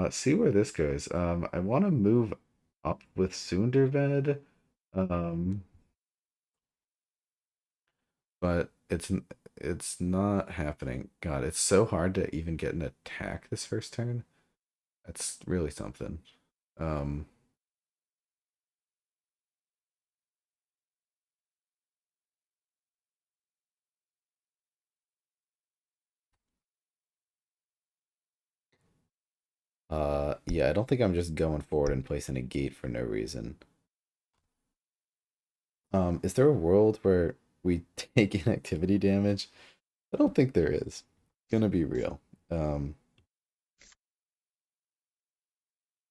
let's see where this goes. I want to move up with Sunderbed, um, but it's not happening. God, it's so hard to even get an attack this first turn. That's really something. Um, yeah, I don't think I'm just going forward and placing a gate for no reason. Is there a world where we take inactivity damage? I don't think there is. It's gonna be real. Um,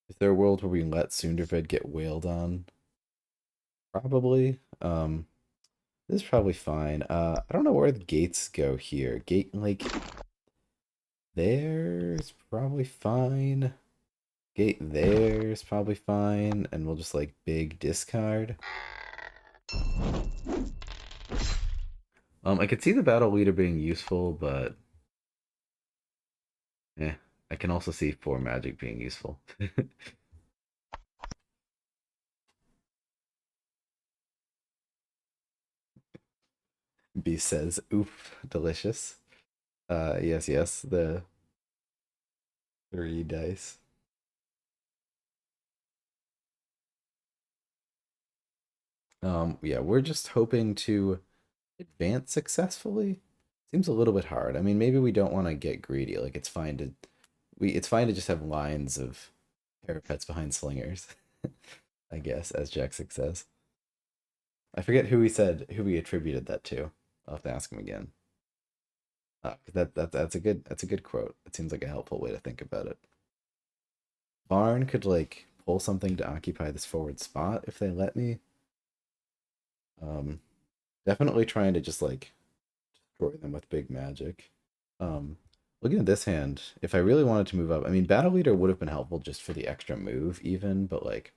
is there a world where we let Sunderbed get wailed on? Probably. This is probably fine. I don't know where the gates go here. Gate like there's probably fine. Gate there's probably fine, and we'll just like big discard. I could see the battle leader being useful, but I can also see four magic being useful. B says, "Oof, delicious." Yes, yes, the three dice. Yeah, we're just hoping to advance successfully. Seems a little bit hard. I mean, maybe we don't want to get greedy. Like it's fine to just have lines of parapets behind slingers, I guess, as Jackson says. I forget who he attributed that to. I'll have to ask him again. 'Cause that's a good quote. It seems like a helpful way to think about it. Barn could like pull something to occupy this forward spot if they let me. Um, Definitely trying to just like destroy them with big magic. Um, Looking at this hand, if I really wanted to move up, I mean, Battle Leader would have been helpful just for the extra move, even, but like,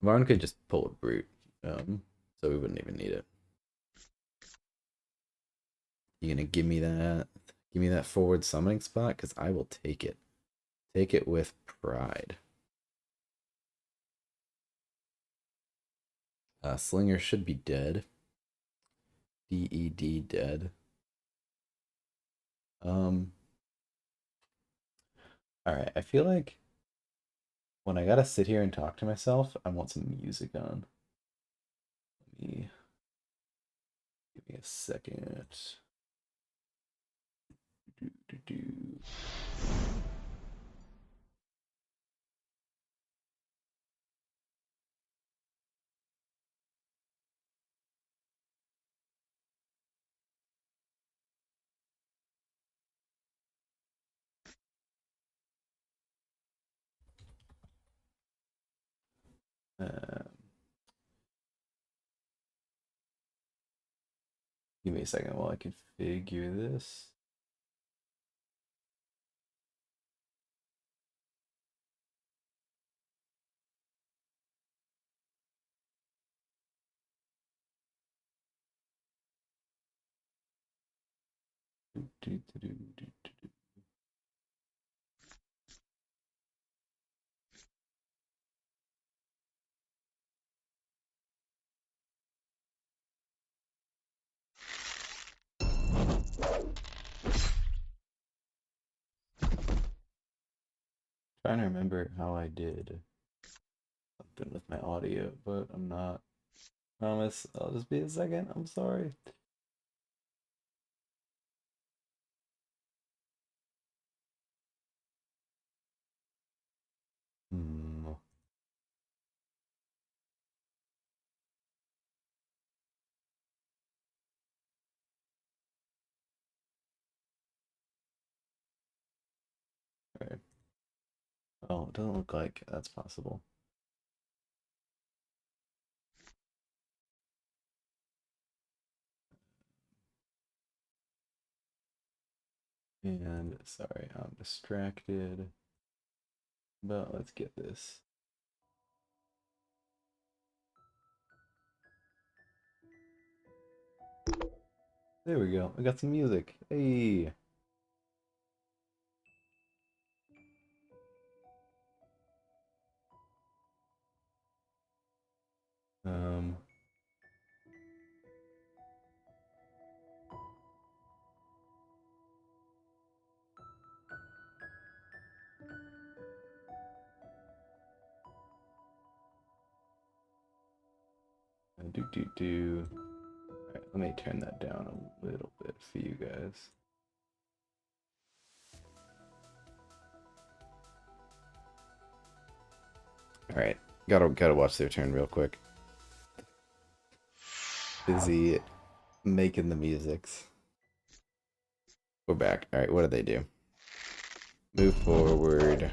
Varn could just pull a Brute, so we wouldn't even need it. You gonna give me that? Give me that forward summoning spot? Because I will take it. Take it with pride. Slinger should be dead. DED dead. Um, alright, I feel like when I gotta sit here and talk to myself, I want some music on. Let me give me a second. Do, do, do. Um, Give me a second while I configure this. Do, do, do, do, do. Trying to remember how I did something with my audio, but I'm not. Promise, I'll just be a second. I'm sorry. Hmm. Right. Oh, it doesn't look like that's possible. And sorry, I'm distracted. But let's get this. There we go. We got some music. Hey. Alright, let me turn that down a little bit for you guys. Alright, gotta watch their turn real quick. Busy making the musics. We're back. Alright, what do they do? Move forward.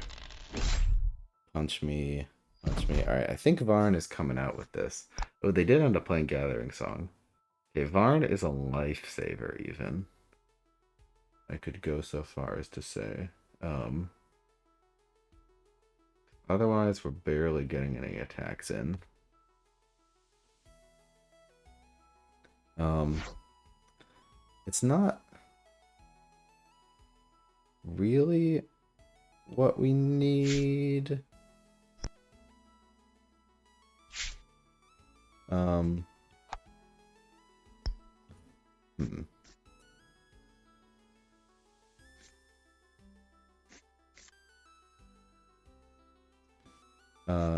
Punch me. Punch me. Alright, I think Varn is coming out with this. Oh, they did end up playing Gathering Song. Okay, Varn is a lifesaver, even. I could go so far as to say. Otherwise, we're barely getting any attacks in. It's not really what we need.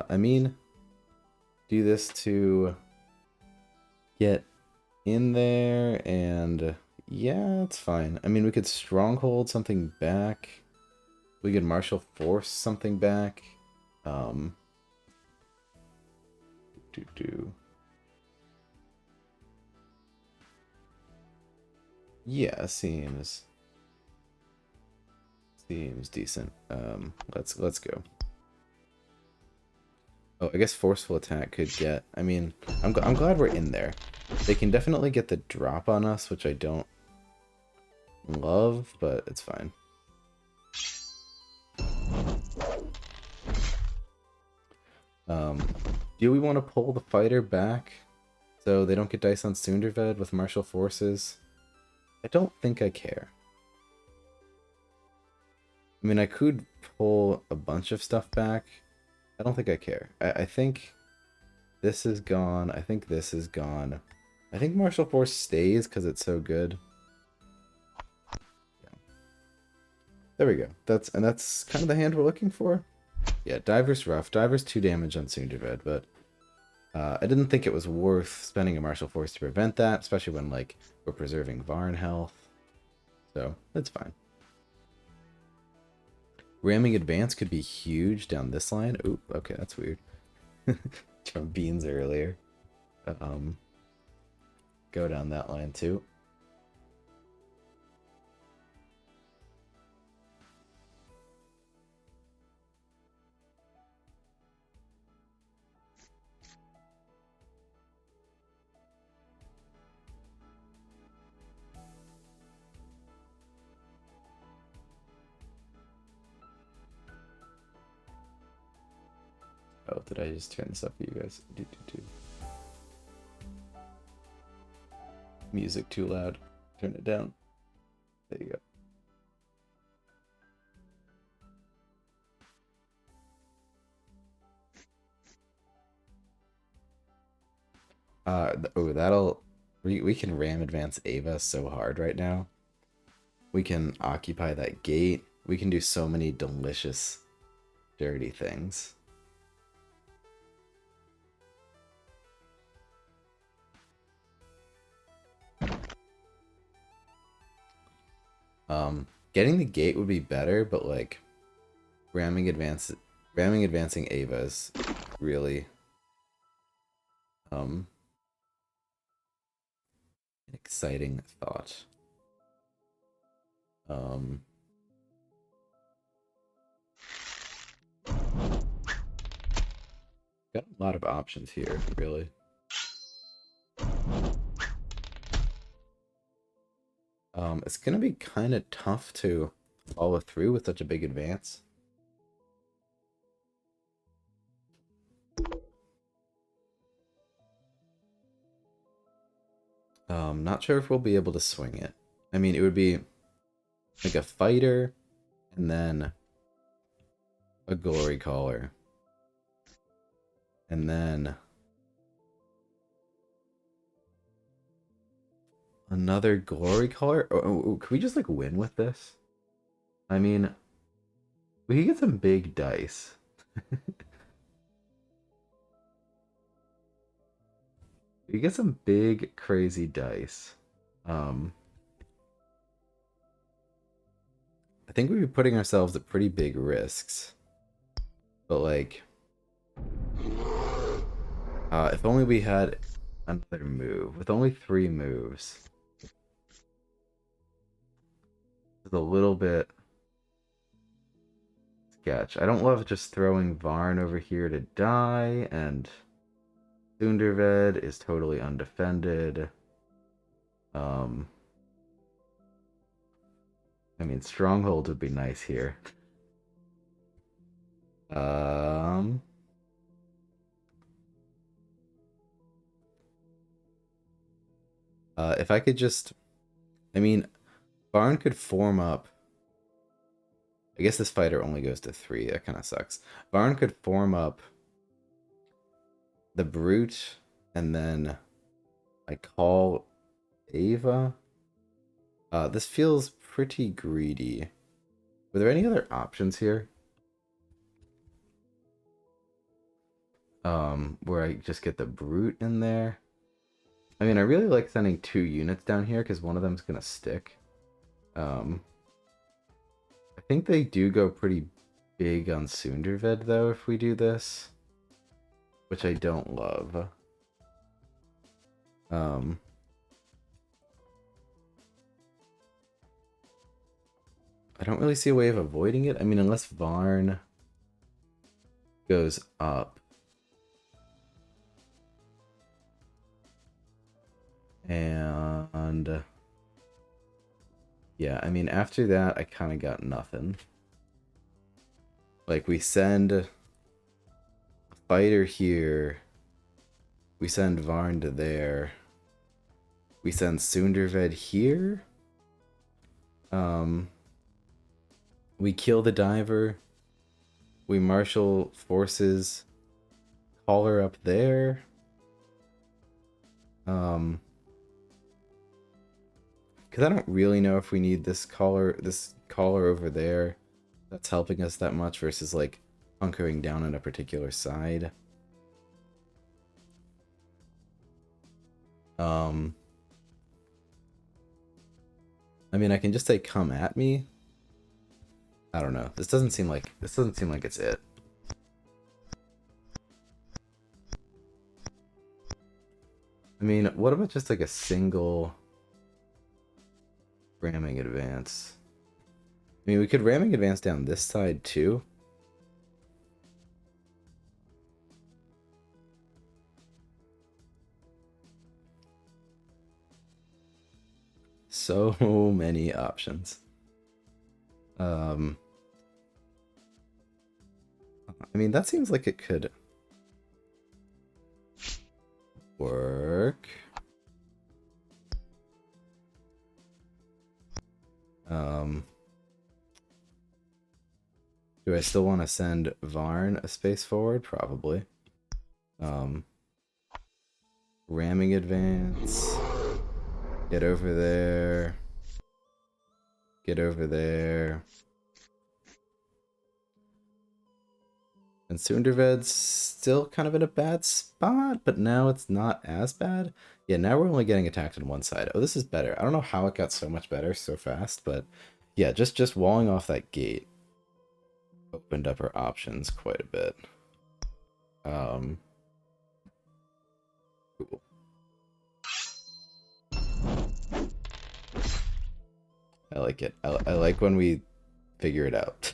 I mean, do this to get in there, and yeah, it's fine. I mean, we could stronghold something back. We could martial force something back. Yeah, seems decent. Let's go. Oh, I guess forceful attack could get. I mean, I'm glad we're in there. They can definitely get the drop on us, which I don't love, but it's fine. Do we want to pull the fighter back so they don't get dice on Sunderved with martial forces? I don't think I care. I mean, I could pull a bunch of stuff back. I don't think I care. I think this is gone. I think this is gone. I think martial force stays because it's so good. Yeah. There we go. That's kind of the hand we're looking for. Yeah, Diver's rough. Diver's 2 damage on Sunderved, but I didn't think it was worth spending a martial force to prevent that, especially when like we're preserving Varn health. So it's fine. Ramming advance could be huge down this line. Oop, okay, that's weird. From beans earlier. Go down that line too. Oh, did I just turn this up for you guys? Music too loud. Turn it down. There you go. Oh, that'll... We can ram advance Ava so hard right now. We can occupy that gate. We can do so many delicious, dirty things. Getting the gate would be better, but like ramming advancing Ava is really an exciting thought. Got a lot of options here, really. It's gonna be kind of tough to follow through with such a big advance. Not sure if we'll be able to swing it. I mean, it would be like a fighter and then a glory caller. And then another glory caller? Oh, could we just like win with this? I mean, we could get some big dice. We get some big, crazy dice. Um, I think we'd be putting ourselves at pretty big risks. But like, if only we had another move. With only 3 moves, it's a little bit sketch. I don't love just throwing Varn over here to die, and Thunderved is totally undefended. Um, I mean, Stronghold would be nice here. Um, if I could just, I mean, Varn could form up. I guess this fighter only goes to 3. That kind of sucks. Varn could form up the Brute, and then I call Ava. This feels pretty greedy. Were there any other options here? Where I just get the Brute in there? I mean, I really like sending 2 units down here because one of them's gonna stick. I think they do go pretty big on Sunderved, though, if we do this. Which I don't love. I don't really see a way of avoiding it. I mean, unless Varn goes up. And yeah, I mean, after that, I kind of got nothing. Like, we send a fighter here. We send Varn to there. We send Sunderved here. We kill the diver. We marshal forces. Call her up there. Because I don't really know if we need this caller over there that's helping us that much versus like hunkering down on a particular side. I mean, I can just say come at me. I don't know. This doesn't seem like it's it. I mean, what about just like a single ramming advance? I mean, we could ramming advance down this side too. So many options. I mean, that seems like it could work. Do I still want to send Varn a space forward? Probably. Ramming advance. Get over there. Get over there. And Sunderved's still kind of in a bad spot, but now it's not as bad. Yeah, now we're only getting attacked on one side. Oh, this is better. I don't know how it got so much better so fast, but yeah, just walling off that gate opened up our options quite a bit. Cool. I like it. I like when we figure it out.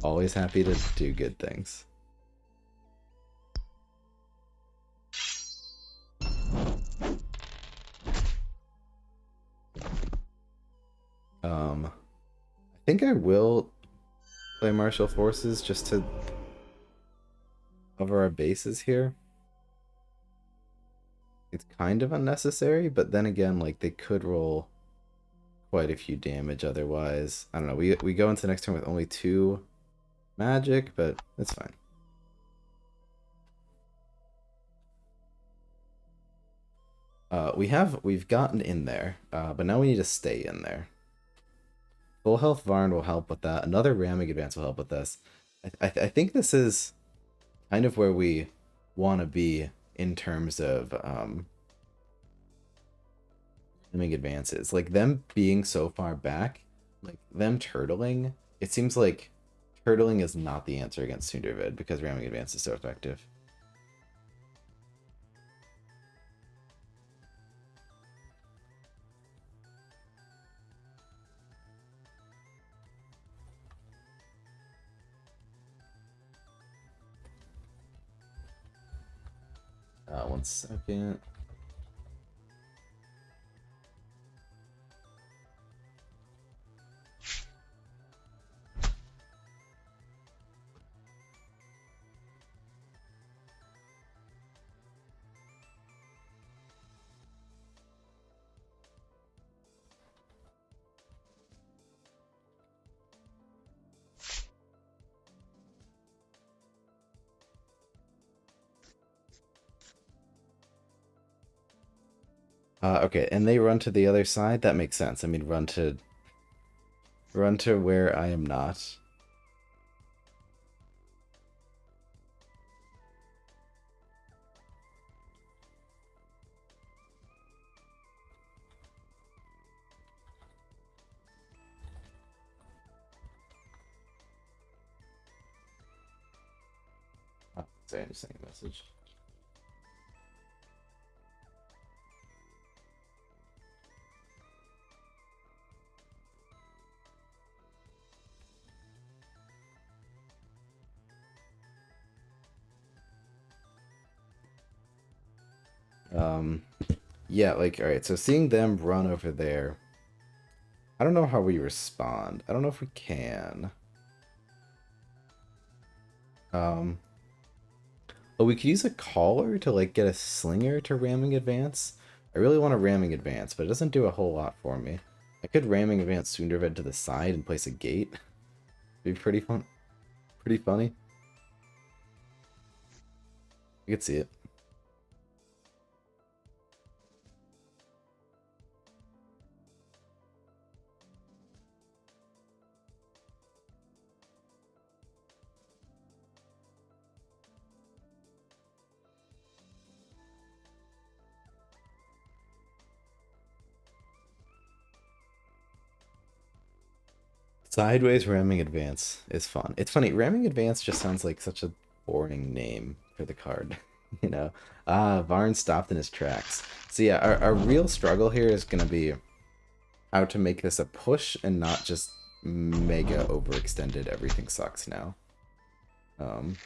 Always happy to do good things. I think I will play martial forces just to cover our bases here. It's kind of unnecessary, but then again, like, they could roll quite a few damage otherwise. I don't know. We go into the next turn with only 2 magic, but it's fine. We've gotten in there, but now we need to stay in there. Full health Varn will help with that. Another ramming advance will help with this. I think this is kind of where we want to be in terms of ramming advances. Like them being so far back, like them turtling, it seems like turtling is not the answer against Sundervid because ramming advance is so effective. One second. Okay, and they run to the other side. That makes sense. I mean, run to where I am not. Oh, sorry, I'm just sending a message. Um, yeah, like, all right, so seeing them run over there, I don't know how we respond. I don't know if we can. Um, oh, we could use a caller to, like, get a slinger to ramming advance. I really want a ramming advance, but it doesn't do a whole lot for me. I could ramming advance Sundervid to the side and place a gate. Be pretty fun. Pretty funny. You could see it. Sideways ramming advance is fun. It's funny, ramming advance just sounds like such a boring name for the card. You know? Ah, Varn stopped in his tracks. So yeah, our real struggle here is gonna be how to make this a push and not just mega overextended everything sucks now. Um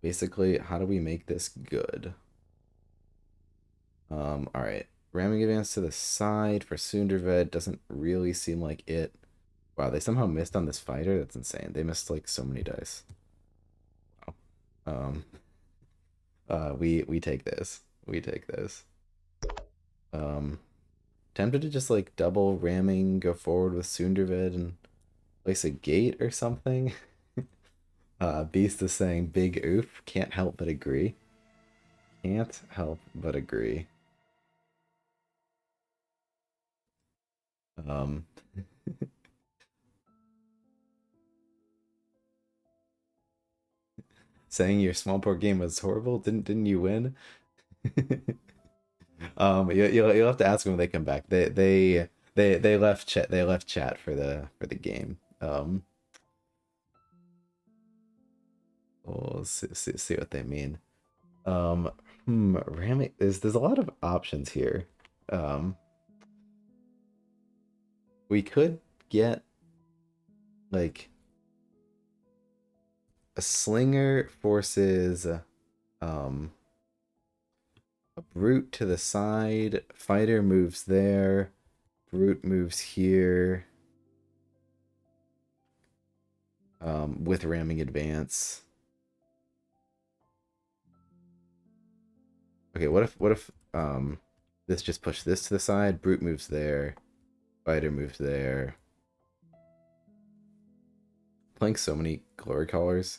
Basically, how do we make this good? Alright. Ramming advance to the side for Sunderved doesn't really seem like it. Wow, they somehow missed on this fighter? That's insane. They missed like so many dice. Wow. We take this. We take this. Um Tempted to just like double ramming, go forward with Sundervid and place a gate or something. Beast is saying big oof. Can't help but agree. Can't help but agree. Um Saying your small board game was horrible. Didn't you win? You'll have to ask them when they come back. They left chat for the game. We'll see what they mean. Ramming there's a lot of options here. Um, we could get like a slinger forces um a brute to the side, fighter moves there, brute moves here. With ramming advance. Okay, what if this just push this to the side, brute moves there, fighter moves there. Playing so many glory callers.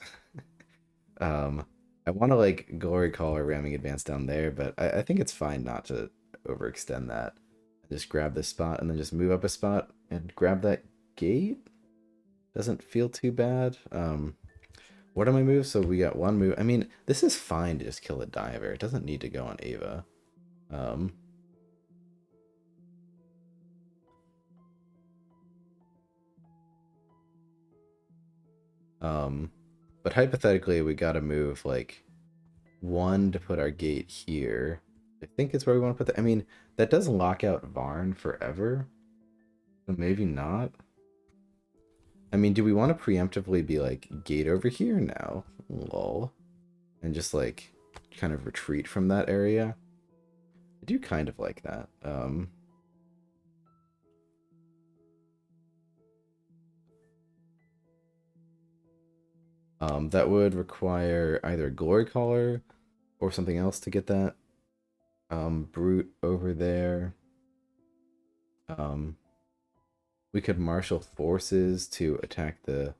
um I want to like glory caller ramming advance down there, but I think it's fine not to overextend that. Just grab this spot and then just move up a spot and grab that gate. Doesn't feel too bad. what are my moves? So we got one move. I mean, this is fine to just kill a diver. It doesn't need to go on Ava. Um, um, but hypothetically, we got to move like one to put our gate here. I think it's where we want to put that. I mean, that does lock out Varn forever. So maybe not. I mean, do we want to preemptively be like, gate over here now? Lol. And just like kind of retreat from that area? I do kind of like that. That would require either a Glory Caller or something else to get that brute over there. We could marshal forces to attack the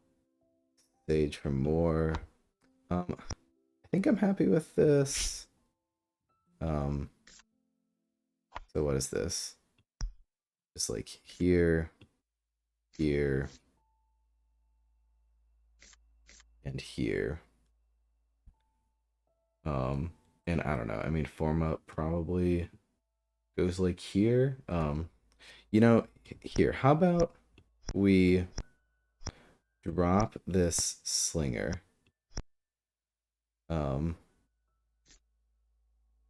stage for more. I think I'm happy with this. So what is this? Just like here, here, and here. And I don't know. I mean, form up probably goes like here. You know, here. How about we drop this slinger? Um,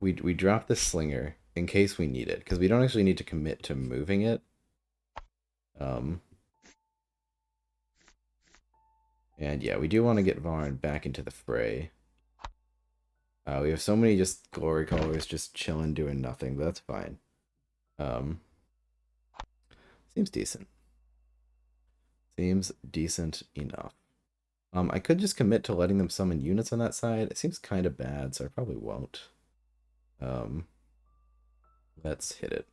we drop this slinger in case we need it because we don't actually need to commit to moving it. Um, and yeah, we do want to get Varn back into the fray. We have so many just glory callers just chilling doing nothing, but that's fine. Um, seems decent. Seems decent enough. I could just commit to letting them summon units on that side. It seems kind of bad, so I probably won't. Um, let's hit it.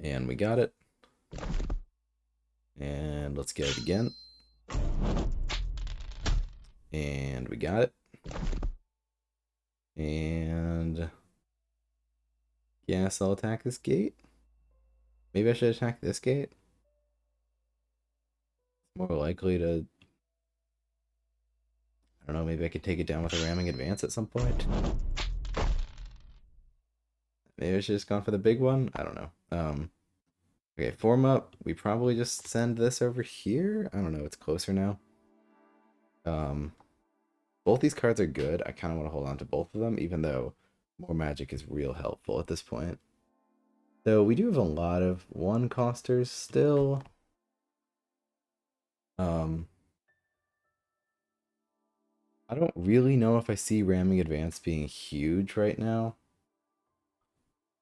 And we got it. And let's get it again. And we got it. And yes, I'll attack this gate. Maybe I should attack this gate. More likely to... I don't know, maybe I could take it down with a ramming advance at some point. Maybe I should just gone for the big one. I don't know. Okay, form up. We probably just send this over here. I don't know. It's closer now. Both these cards are good. I kind of want to hold on to both of them, even though more magic is real helpful at this point. Though we do have a lot of one costers still. I don't really know if I see ramming advance being huge right now.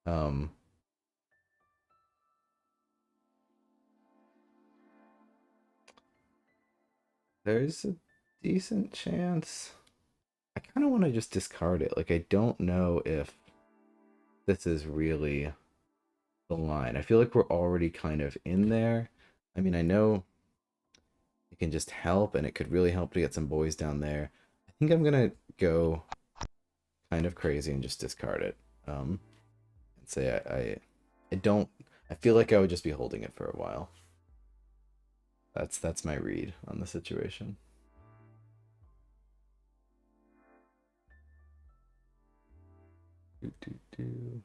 Um, there's a decent chance. I kind of want to just discard it. Like, I don't know if this is really the line. I feel like we're already kind of in there. I mean, I know it can just help, and it could really help to get some boys down there. I think I'm gonna go kind of crazy and just discard it. And say I don't. I feel like I would just be holding it for a while. That's my read on the situation. Do, do, do.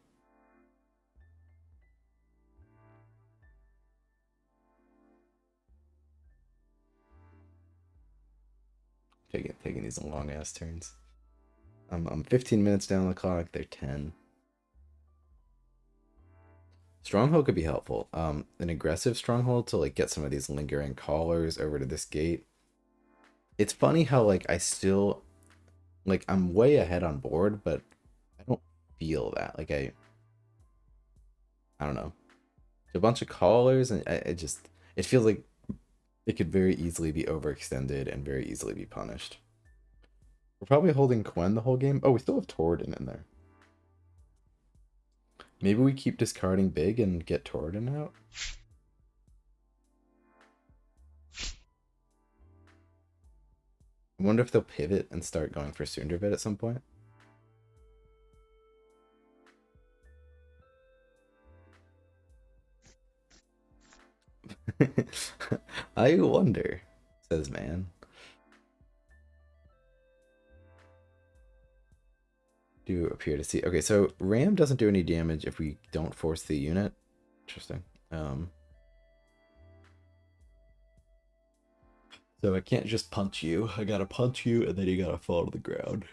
Taking these long ass turns. I'm 15 minutes down the clock. They're 10. Stronghold could be helpful. An aggressive stronghold to like get some of these lingering callers over to this gate. It's funny how like I still like I'm way ahead on board, but I don't feel that. Like I don't know. A bunch of callers, and it just it feels like it could very easily be overextended and very easily be punished. We're probably holding Quen the whole game. Oh, we still have Torridon in there. Maybe we keep discarding big and get Torridon out. I wonder if they'll pivot and start going for Sunderbit at some point. I wonder. Says man. Do appear to see. Okay, so Ram doesn't do any damage if we don't force the unit. Interesting. So I can't just punch you. I gotta punch you, and then you gotta fall to the ground.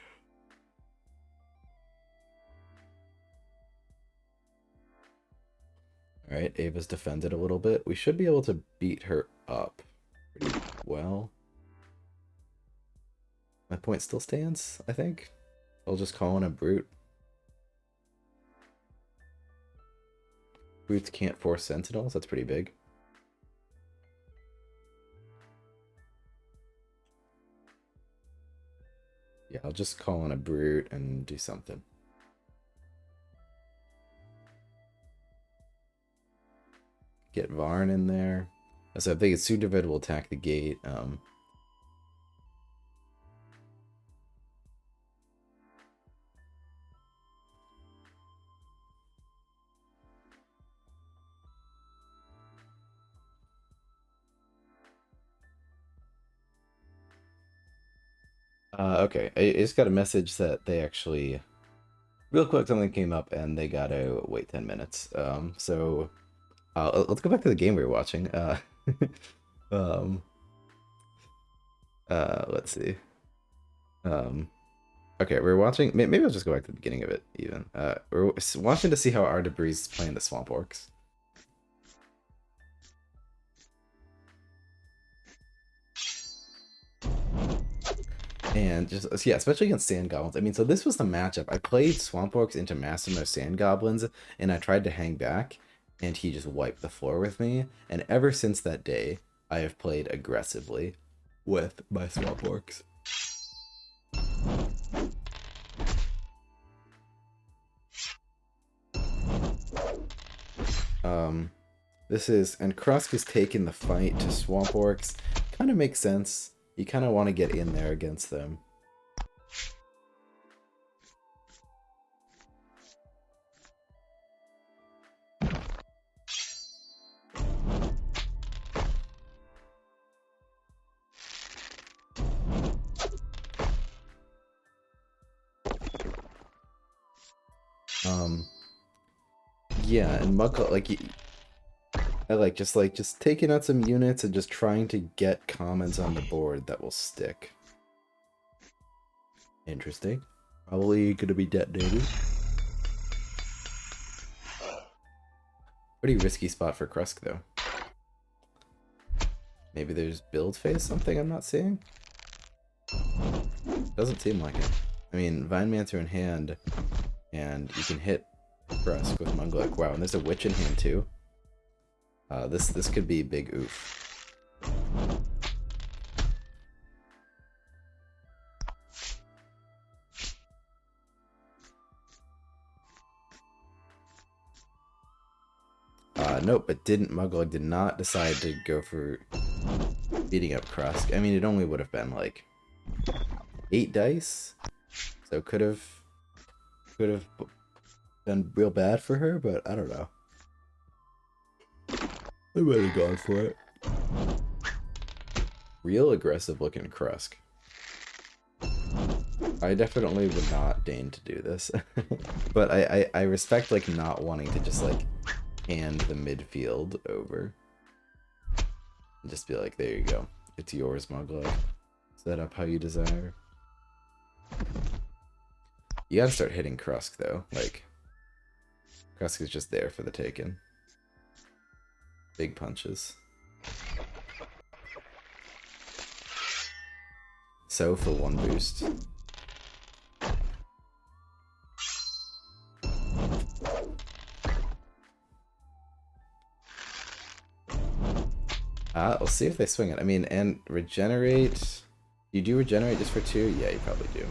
Alright, Ava's defended a little bit. We should be able to beat her up pretty well. My point still stands, I think. I'll just call in a brute. Brutes can't force sentinels, that's pretty big. Yeah, I'll just call in a brute and do something. Get Varn in there. So if they get Sudafed, we'll attack the gate. Okay, I just got a message that they actually, real quick, something came up and they gotta wait 10 minutes. So let's go back to the game we were watching. Um, let's see. Okay, we're watching. Maybe I'll just go back to the beginning of it. Even we're watching to see how our debris is playing the swamp orcs. And just, yeah, especially against sand goblins. I mean, so this was the matchup. I played swamp orcs into Massimo sand goblins, and I tried to hang back, and he just wiped the floor with me. And ever since that day, I have played aggressively with my swamp orcs. This is, and Krusk has taken the fight to swamp orcs. Kind of makes sense. You kind of want to get in there against them. Yeah, and Muggle, I like just taking out some units and just trying to get comments on the board that will stick. Interesting. Probably gonna be detonated. Pretty risky spot for Krusk though. Maybe there's build phase something I'm not seeing? Doesn't seem like it. I mean, Vinemancer in hand, and you can hit Krusk with Munglik. Wow, and there's a Witch in hand too. This could be big oof. Nope, it didn't. Muggle did not decide to go for beating up Krusk. I mean, it only would have been like 8 dice, so could have been real bad for her, but I don't know. I might have gone for it. Real aggressive looking Krusk. I definitely would not deign to do this, but I respect like not wanting to just like hand the midfield over and just be like, there you go, it's yours, Muggle. Set up how you desire. You gotta start hitting Krusk though. Like, Krusk is just there for the taking. Big punches. So for 1 boost. We'll see if they swing it. I mean, and regenerate. You do regenerate just for 2? Yeah, you probably do.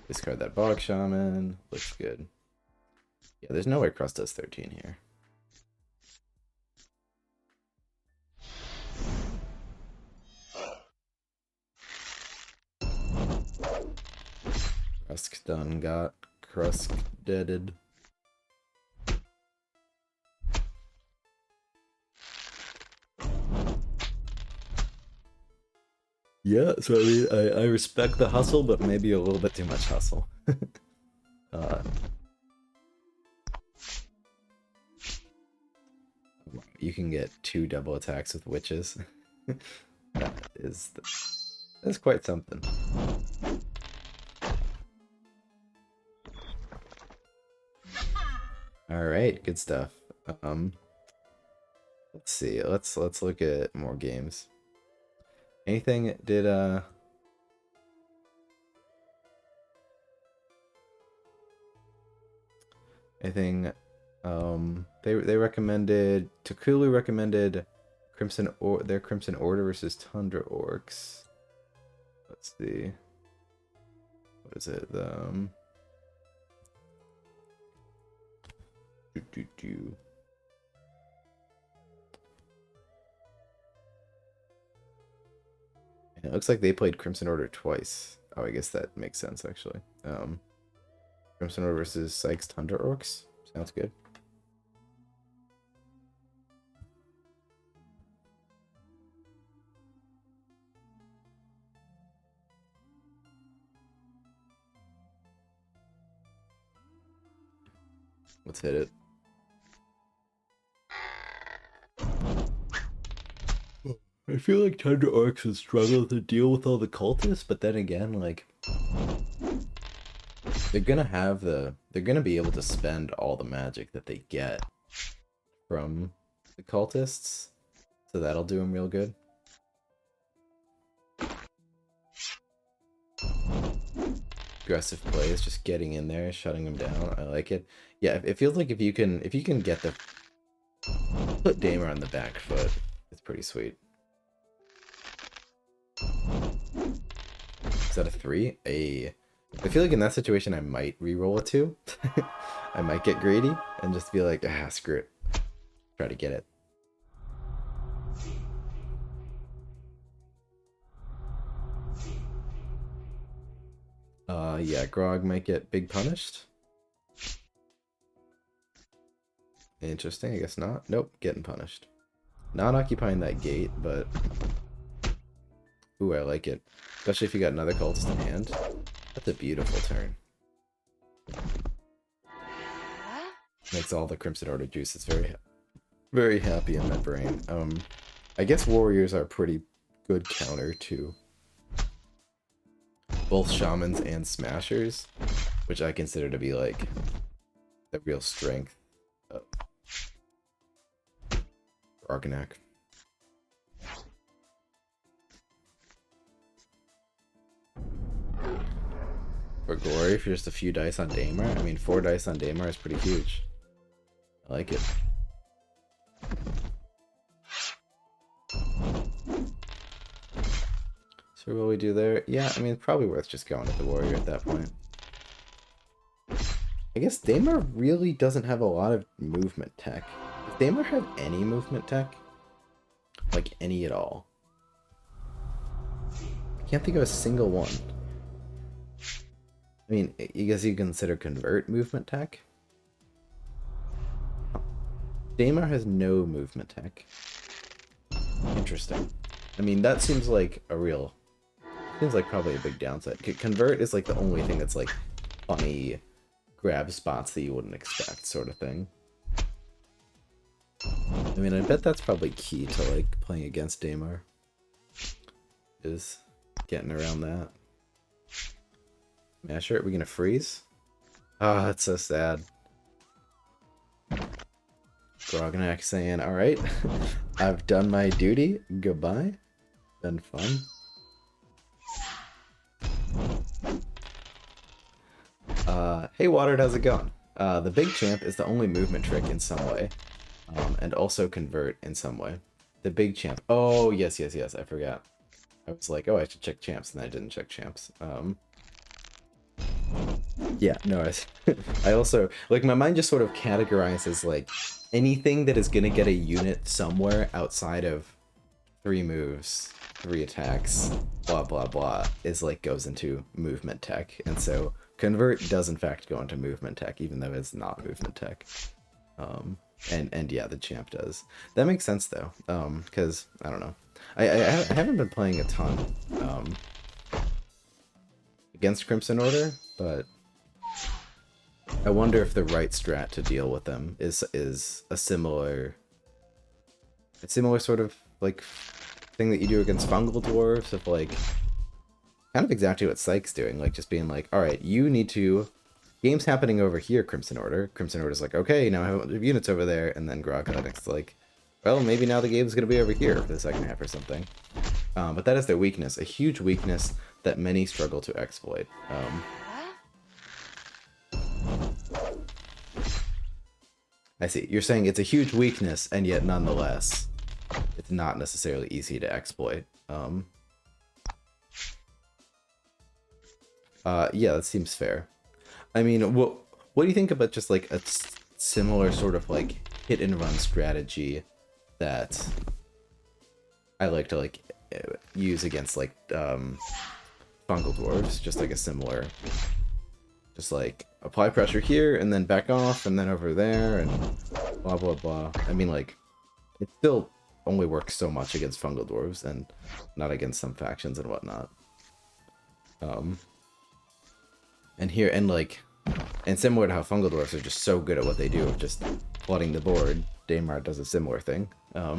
Discard that Bog Shaman. Looks good. Yeah, there's no way Crust does 13 here. Krusk done got Krusk deaded. Yeah, so I mean, I respect the hustle, but maybe a little bit too much hustle. uh, you can get 2 double attacks with witches. That's quite something. All right, good stuff. Let's see. Let's look at more games. Anything did anything they recommended Takulu recommended their Crimson Order versus Tundra Orcs. Let's see. What is it? It looks like they played Crimson Order twice. Oh, I guess that makes sense actually. Crimson Order versus Sykes Tundra Orcs. Sounds good. Let's hit it. I feel like Tundra Orcs would struggle to deal with all the cultists, but then again, like, they're gonna be able to spend all the magic that they get from the cultists, so that'll do them real good. Aggressive plays, just getting in there, shutting them down. I like it. Yeah, it feels like if you can get the put Damer on the back foot, it's pretty sweet. Is that a 3? I feel like in that situation I might re-roll a 2. I might get greedy and just be like, ah, screw it. Try to get it. Yeah, Grog might get big punished. Interesting, I guess not. Nope, getting punished. Not occupying that gate, but... Ooh, I like it. Especially if you got another cultist in hand. That's a beautiful turn. Makes all the Crimson Order juices very, very happy in my brain. I guess warriors are a pretty good counter to both shamans and smashers, which I consider to be like the real strength of Argonac. For glory, for just a few dice on Damer, I mean 4 dice on Damer is pretty huge. I like it. So what will we do there? Yeah, I mean, probably worth just going to the warrior at that point. I guess Damer really doesn't have a lot of movement tech. Does Damer have any movement tech? Like, any at all? I can't think of a single one. I mean, I guess you consider Convert movement tech? Damer has no movement tech. Interesting. I mean, that seems like a real... Seems like probably a big downside. Convert is like the only thing that's like funny grab spots that you wouldn't expect sort of thing. I mean, I bet that's probably key to like playing against Damer. Is getting around that. Masher, are we gonna freeze? Ah, oh, that's so sad. Grognak saying, alright, I've done my duty, goodbye. Been fun. Hey Watered, how's it going? The big champ is the only movement trick in some way. And also convert in some way. The big champ. Oh, yes, I forgot. I was like, oh, I should check champs, and I didn't check champs. Yeah, no, I also, like, my mind just sort of categorizes, like, anything that is gonna get a unit somewhere outside of 3 moves, 3 attacks, blah, blah, blah, is, like, goes into movement tech. And so, convert does, in fact, go into movement tech, even though it's not movement tech. And yeah, the champ does. That makes sense, though, because, I don't know. I haven't been playing a ton um, against Crimson Order, but I wonder if the right strat to deal with them is a similar sort of like thing that you do against fungal dwarves, of like kind of exactly what Psyche's doing, like just being like, all right, you need to. Game's happening over here, Crimson Order. Crimson Order's like, okay, now I have a bunch of units over there, and then Groghanik's like, well, maybe now the game's going to be over here for the second half or something. But that is their weakness, a huge weakness that many struggle to exploit. I see. You're saying it's a huge weakness, and yet nonetheless, it's not necessarily easy to exploit. Yeah, that seems fair. I mean, what do you think about just like a similar sort of like hit and run strategy that I like to like use against like fungal dwarves? Just like a similar, just like apply pressure here and then back off and then over there and blah blah blah. I mean, like it still only works so much against fungal dwarves and not against some factions and whatnot. And here, and like, and similar to how fungal dwarfs are just so good at what they do of just flooding the board, Daymar does a similar thing. Yeah,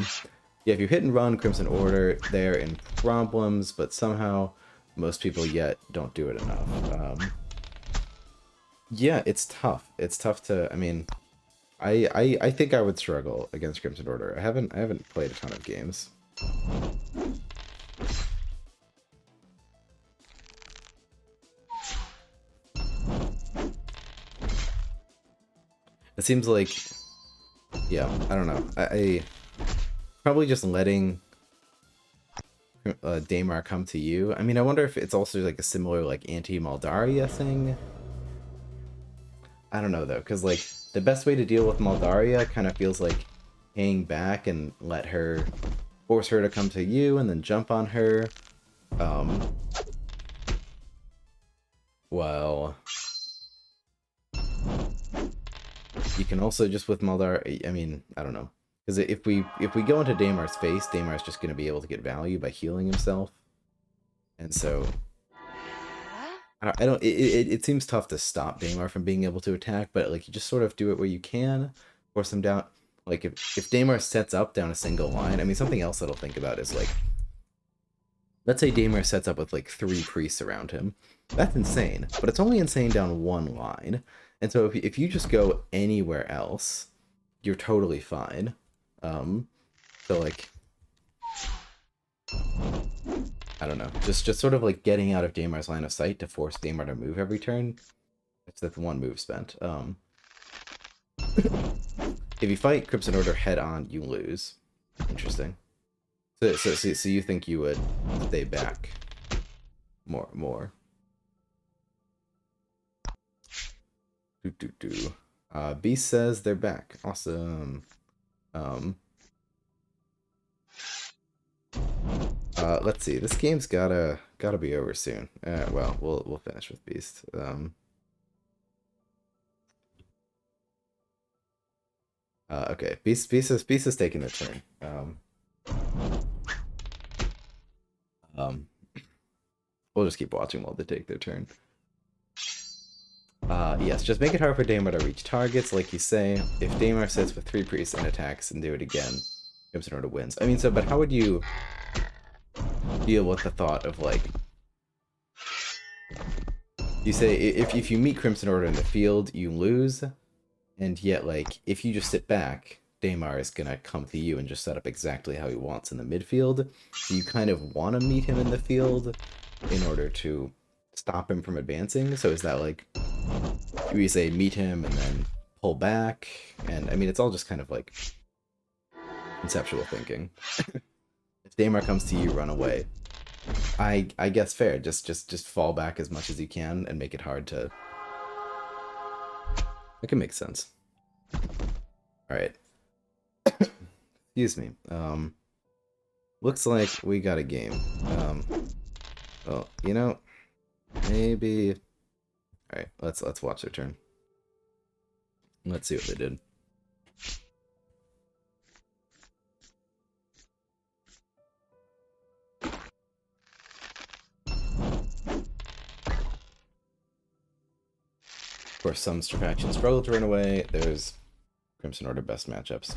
if you hit and run Crimson Order, they're in problems, but somehow most people yet don't do it enough. Yeah, it's tough. It's tough to. I mean, I think I would struggle against Crimson Order. I haven't played a ton of games. It seems like, yeah, I don't know. I probably just letting Daymar come to you. I mean, I wonder if it's also like a similar like anti-Maldaria thing. I don't know though, because like the best way to deal with Maldaria kind of feels like hang back and let her, force her to come to you and then jump on her. Well, you can also just with Maldar. I mean, I don't know, because if we go into Daymar's face, Daymar's just going to be able to get value by healing himself, and so I don't. It seems tough to stop Daymar from being able to attack, but like you just sort of do it where you can, force him down. Like if Daymar sets up down a single line, I mean something else that I'll think about is like, let's say Daymar sets up with like 3 priests around him. That's insane, but it's only insane down one line. And so if you just go anywhere else, you're totally fine. So like, I don't know, just sort of like getting out of Daymar's line of sight to force Daymar to move every turn. It's that one move spent. If you fight Crimson Order head on, you lose. Interesting. So you think you would stay back more. Beast says they're back. Awesome. Let's see. This game's gotta be over soon. Well, we'll finish with Beast. Okay. Beast is taking their turn. We'll just keep watching while they take their turn. Yes, just make it hard for Daymar to reach targets, like you say. If Daymar sits with 3 priests and attacks and do it again, Crimson Order wins. I mean, so, but how would you deal with the thought of, like, you say, if you meet Crimson Order in the field, you lose, and yet, like, if you just sit back, Daymar is gonna come to you and just set up exactly how he wants in the midfield. So you kind of want to meet him in the field in order to stop him from advancing. So is that like, we say meet him and then pull back? And I mean, it's all just kind of like conceptual thinking. If Daymar comes to you, run away. I guess fair. Just fall back as much as you can and make it hard to. That can make sense. All right. Excuse me. Looks like we got a game. Well, you know, maybe. All right, let's watch their turn. Let's see what they did. Of course, some factions struggle to run away. There's Crimson Order best matchups.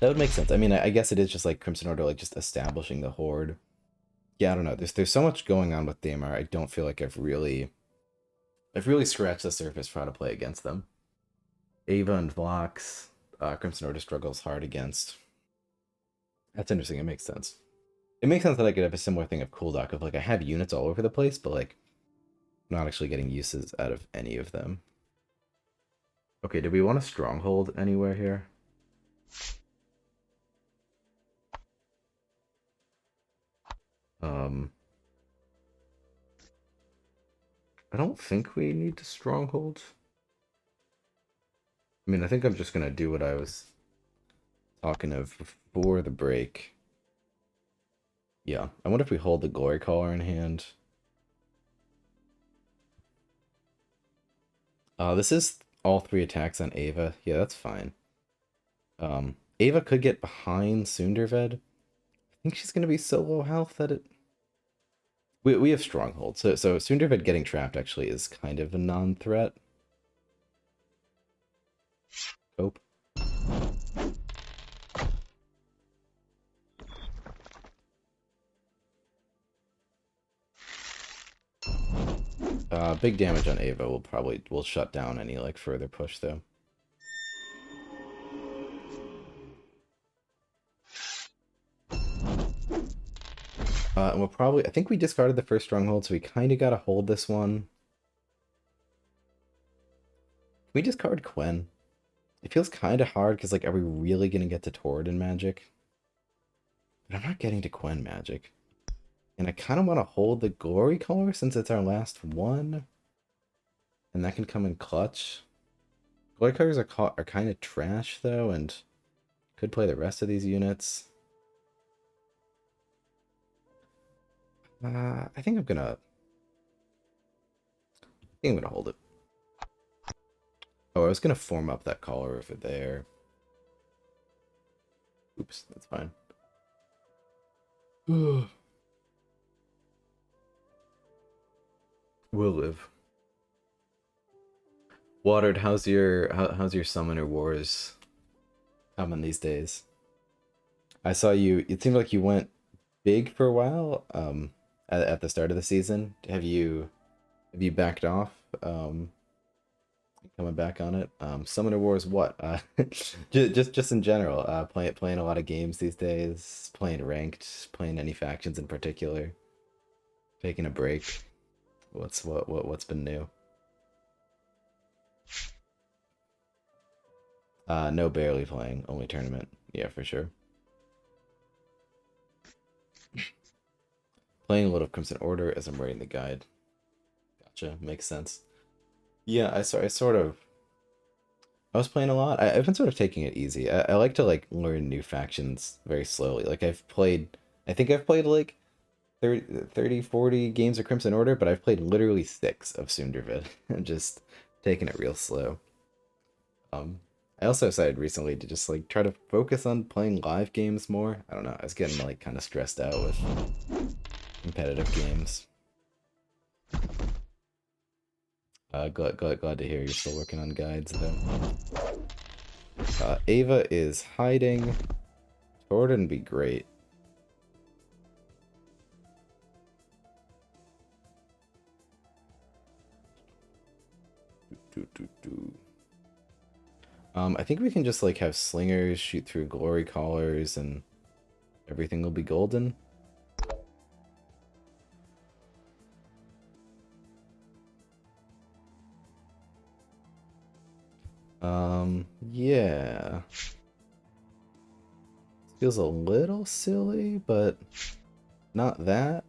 That would make sense. I mean, I guess it is just like Crimson Order, like just establishing the Horde. Yeah, I don't know. There's so much going on with Daemar. I don't feel like I've really scratched the surface for how to play against them. Ava and Vlox, Crimson Order struggles hard against. That's interesting. It makes sense. It makes sense that I could have a similar thing of Cooldock of like I have units all over the place, but like not actually getting uses out of any of them. Okay, do we want a stronghold anywhere here? I don't think we need to stronghold. I mean, I think I'm just gonna do what I was talking of before the break. Yeah, I wonder if we hold the Glory Caller in hand. This is all 3 attacks on Ava. Yeah, that's fine. Ava could get behind Sunderved. I think she's gonna be so low health that it. We have Stronghold, so Sunderved getting trapped actually is kind of a non-threat. Hope. Big damage on Ava will shut down any like further push though. And we'll probably, I think we discarded the first stronghold, so we kind of got to hold this one. Can we discard Quen? It feels kind of hard because like, are we really gonna get to Tord in Magic? But I'm not getting to Quen Magic. And I kind of want to hold the Glory Color since it's our last one. And that can come in clutch. Glory Colors are kind of trash though, and could play the rest of these units. I think I'm gonna hold it. Oh, I was gonna form up that collar over there. Oops, that's fine. We'll live. Watered, how's your Summoner Wars coming these days? I saw you. It seemed like you went big for a while. At the start of the season, have you backed off? Coming back on it. Summoner Wars, what? Just in general. Playing a lot of games these days. Playing ranked. Playing any factions in particular. Taking a break. What's been new? No, barely playing. Only tournament. Yeah, for sure. Playing a lot of Crimson Order as I'm writing the guide. Gotcha. Makes sense. Yeah, I was playing a lot. I've been sort of taking it easy. I like to like learn new factions very slowly. Like I think I've played like 30, 40 games of Crimson Order, but I've played literally 6 of Sundervid and just taking it real slow. I also decided recently to just like try to focus on playing live games more. I don't know. I was getting like kind of stressed out with competitive games. Glad to hear you're still working on guides though. Ava is hiding. Jordan be great. I think we can just like have slingers shoot through glory collars and everything will be golden. Yeah. Feels a little silly, but not that.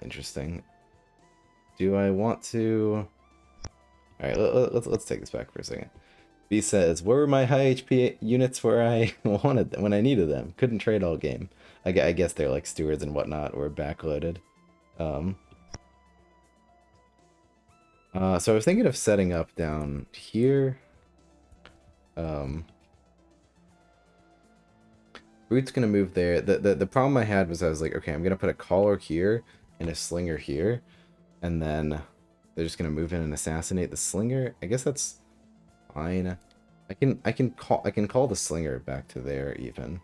Interesting. Do I want to? All right, let's take this back for a second. B says, "Where were my high HP units where I wanted them when I needed them? Couldn't trade all game. I guess they're like stewards and whatnot, or backloaded." So I was thinking of setting up down here. Root's gonna move there. The problem I had was I was like, okay, I'm gonna put a caller here and a slinger here, and then they're just gonna move in and assassinate the slinger. I guess that's fine. I can call the slinger back to there even.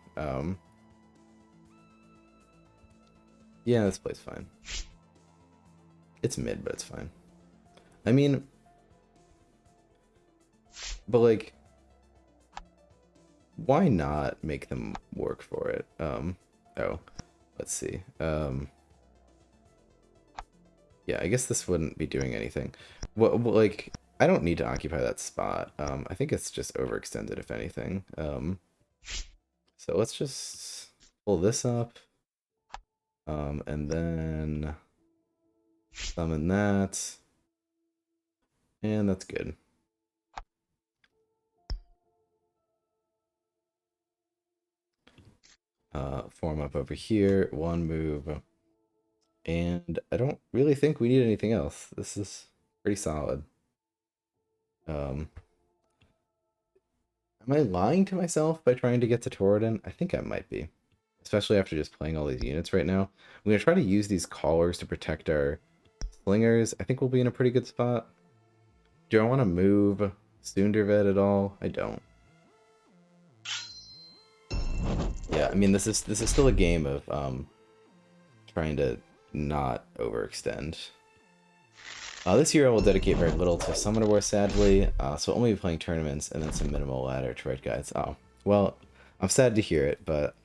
Yeah, this plays fine. It's mid, but it's fine. I mean, but like, why not make them work for it? Oh, let's see. Yeah, I guess this wouldn't be doing anything. Well, like, I don't need to occupy that spot. I think it's just overextended, if anything. So let's just pull this up. And then summon that. And that's good. Form up over here, one move. And I don't really think we need anything else. This is pretty solid. Am I lying to myself by trying to get to Toradin? I think I might be. Especially after just playing all these units right now. I'm going to try to use these callers to protect our slingers. I think we'll be in a pretty good spot. Do I want to move Sundervet at all? I don't. Yeah, I mean, this is still a game of trying to not overextend. This year I will dedicate very little to Summoner War, sadly, so only be playing tournaments and then some minimal ladder to write guides. Oh, well, I'm sad to hear it, but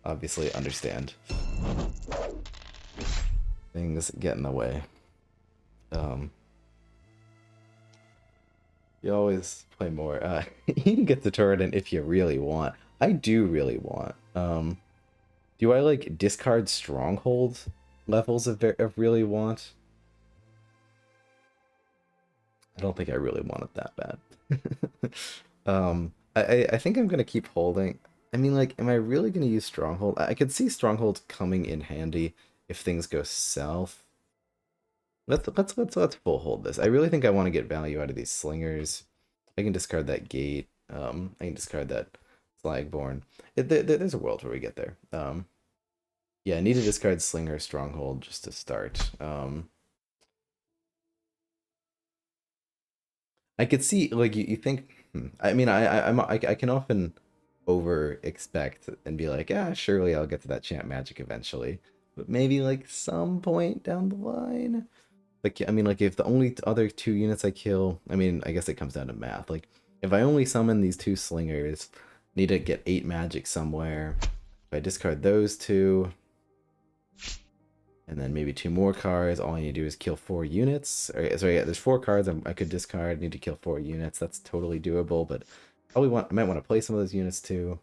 obviously understand. Things get in the way. You always play more. You can get the Toradin if you really want. I do really want. Do I like discard stronghold levels of really want? I don't think I really want it that bad. I think I'm gonna keep holding. I mean, like, am I really gonna use stronghold? I could see stronghold coming in handy if things go south. Let's full hold this. I really think I want to get value out of these slingers. I can discard that gate. I can discard that Slagborn. There's a world where we get there. Yeah, I need to discard slinger stronghold just to start. I could see, like, you think. I mean, I can often over expect and be like, yeah, surely I'll get to that champ magic eventually, but maybe like some point down the line. Like, I mean, like, if the only other two units I kill, I mean, I guess it comes down to math. Like, if I only summon these two slingers, need to get 8 magic somewhere. If I discard those two, and then maybe 2 more cards, all I need to do is kill 4 units. Or, sorry, yeah, there's 4 cards I could discard, need to kill 4 units. That's totally doable, but I might want to play some of those units too.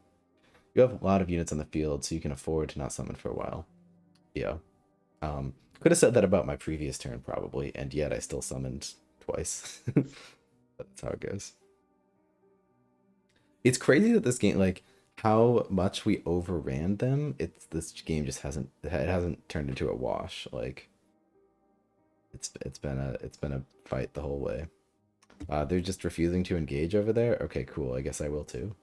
You have a lot of units on the field, so you can afford to not summon for a while. Yeah. Could have said that about my previous turn, probably, and yet I still summoned twice. That's how it goes. It's crazy that this game, like, how much we overran them. This game just hasn't turned into a wash. Like, it's been a fight the whole way. They're just refusing to engage over there. Okay, cool. I guess I will too.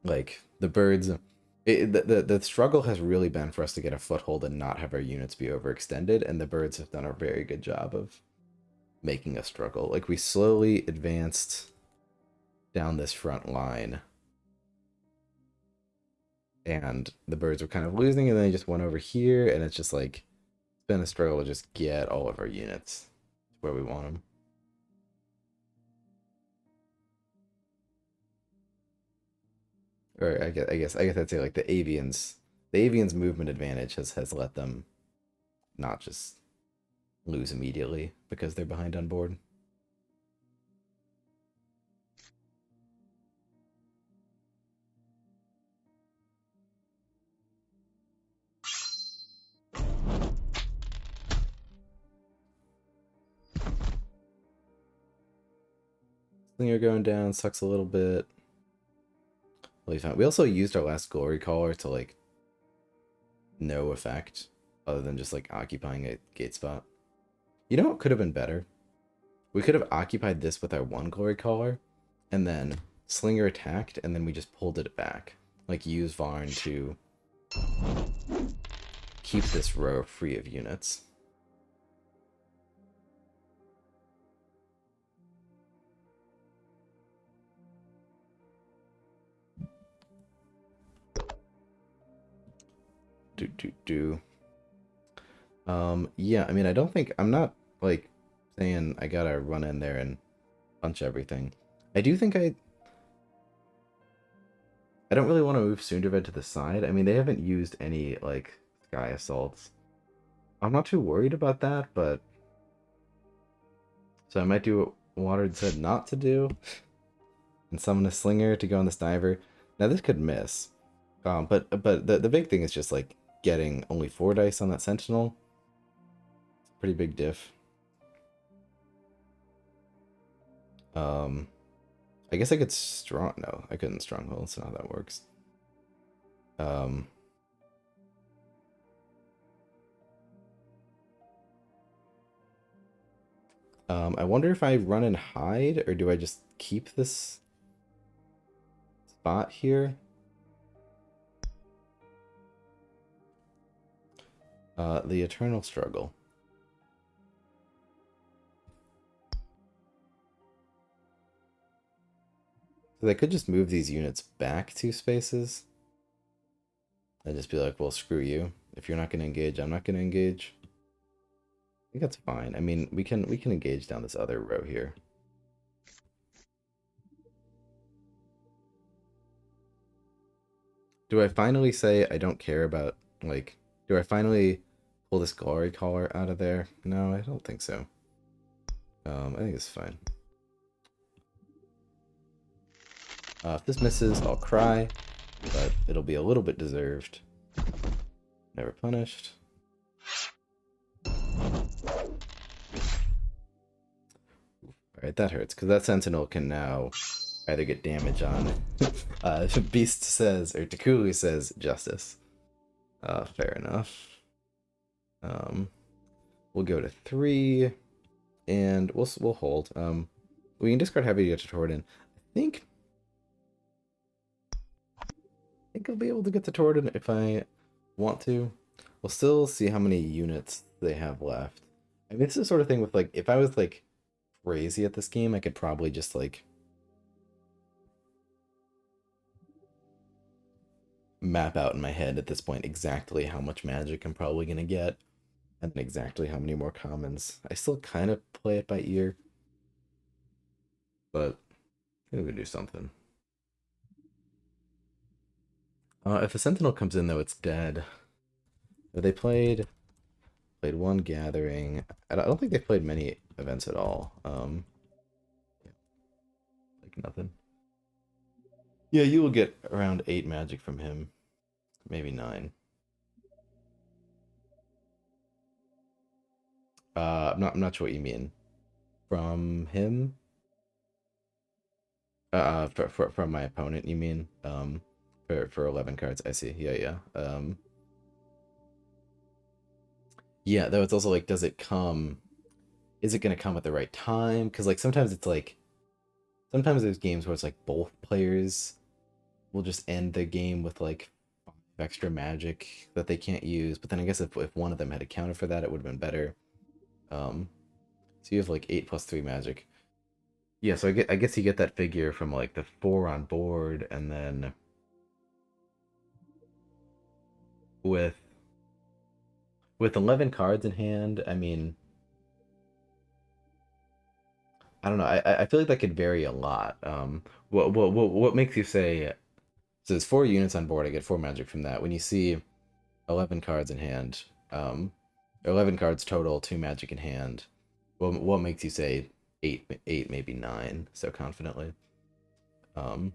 Like, the birds. The struggle has really been for us to get a foothold and not have our units be overextended, and the birds have done a very good job of making us struggle. Like, we slowly advanced down this front line, and the birds were kind of losing, and then they just went over here, and it's just like, it's been a struggle to just get all of our units where we want them. Or I guess I'd say, like, the avians movement advantage has let them not just lose immediately because they're behind on board. Slinger going down sucks a little bit. Really fun. We also used our last glory caller to, like, no effect other than just, like, occupying a gate spot. You know what could have been better? We could have occupied this with our one glory caller and then Slinger attacked, and then we just pulled it back. Like, use Varn to keep this row free of units. Do. Yeah, I mean, I don't think, I'm not, like, saying I gotta run in there and punch everything. I do think I don't really want to move Sunderved to the side. I mean, they haven't used any, like, sky assaults. I'm not too worried about that, but... So I might do what Watered said not to do, and summon a Slinger to go on this Diver. Now, this could miss. But the big thing is just, like, getting only 4 dice on that Sentinel. Pretty big diff. I guess I could strong... No, I couldn't Stronghold. That's not how that works. Um... I wonder if I run and hide, or do I just keep this spot here? The Eternal Struggle. So they could just move these units back 2 spaces. And just be like, well, screw you. If you're not going to engage, I'm not going to engage. I think that's fine. I mean, we can engage down this other row here. Do I finally say I don't care about, like, do I finally pull this Glory Caller out of there? No, I don't think so. I think it's fine. If this misses, I'll cry, but it'll be a little bit deserved. Never punished. Alright, that hurts, because that Sentinel can now either get damage on. Beast says, or Takuli says, justice. Fair enough. We'll go to 3, and we'll hold. We can discard Heavy to get to Tordin. I think I'll be able to get to Tordin if I want to. We'll still see how many units they have left. I mean, this is the sort of thing with, like, if I was, like, crazy at this game, I could probably just, like, map out in my head at this point exactly how much magic I'm probably going to get, and then exactly how many more commons. I still kind of play it by ear, but I'm going to do something. If a Sentinel comes in, though, it's dead. They played one gathering. I don't think they played many events at all. Like nothing. Yeah, you will get around 8 magic from him, maybe 9. I'm not sure what you mean. From him? From my opponent, you mean? For 11 cards. I see. Yeah, yeah. Yeah, though it's also like, does it come? Is it gonna come at the right time? Because, like, sometimes it's like, sometimes there's games where it's like both players will just end the game with like 5 extra magic that they can't use. But then I guess if one of them had accounted for that, it would have been better. Um, so you have like 8 plus 3 magic. Yeah, so I guess you get that figure from like the 4 on board, and then with 11 cards in hand, I mean, I don't know. I feel like that could vary a lot. What makes you say, so there's 4 units on board, I get 4 magic from that. When you see 11 cards in hand, 11 cards total, 2 magic in hand, what makes you say 8 maybe 9 so confidently? Um,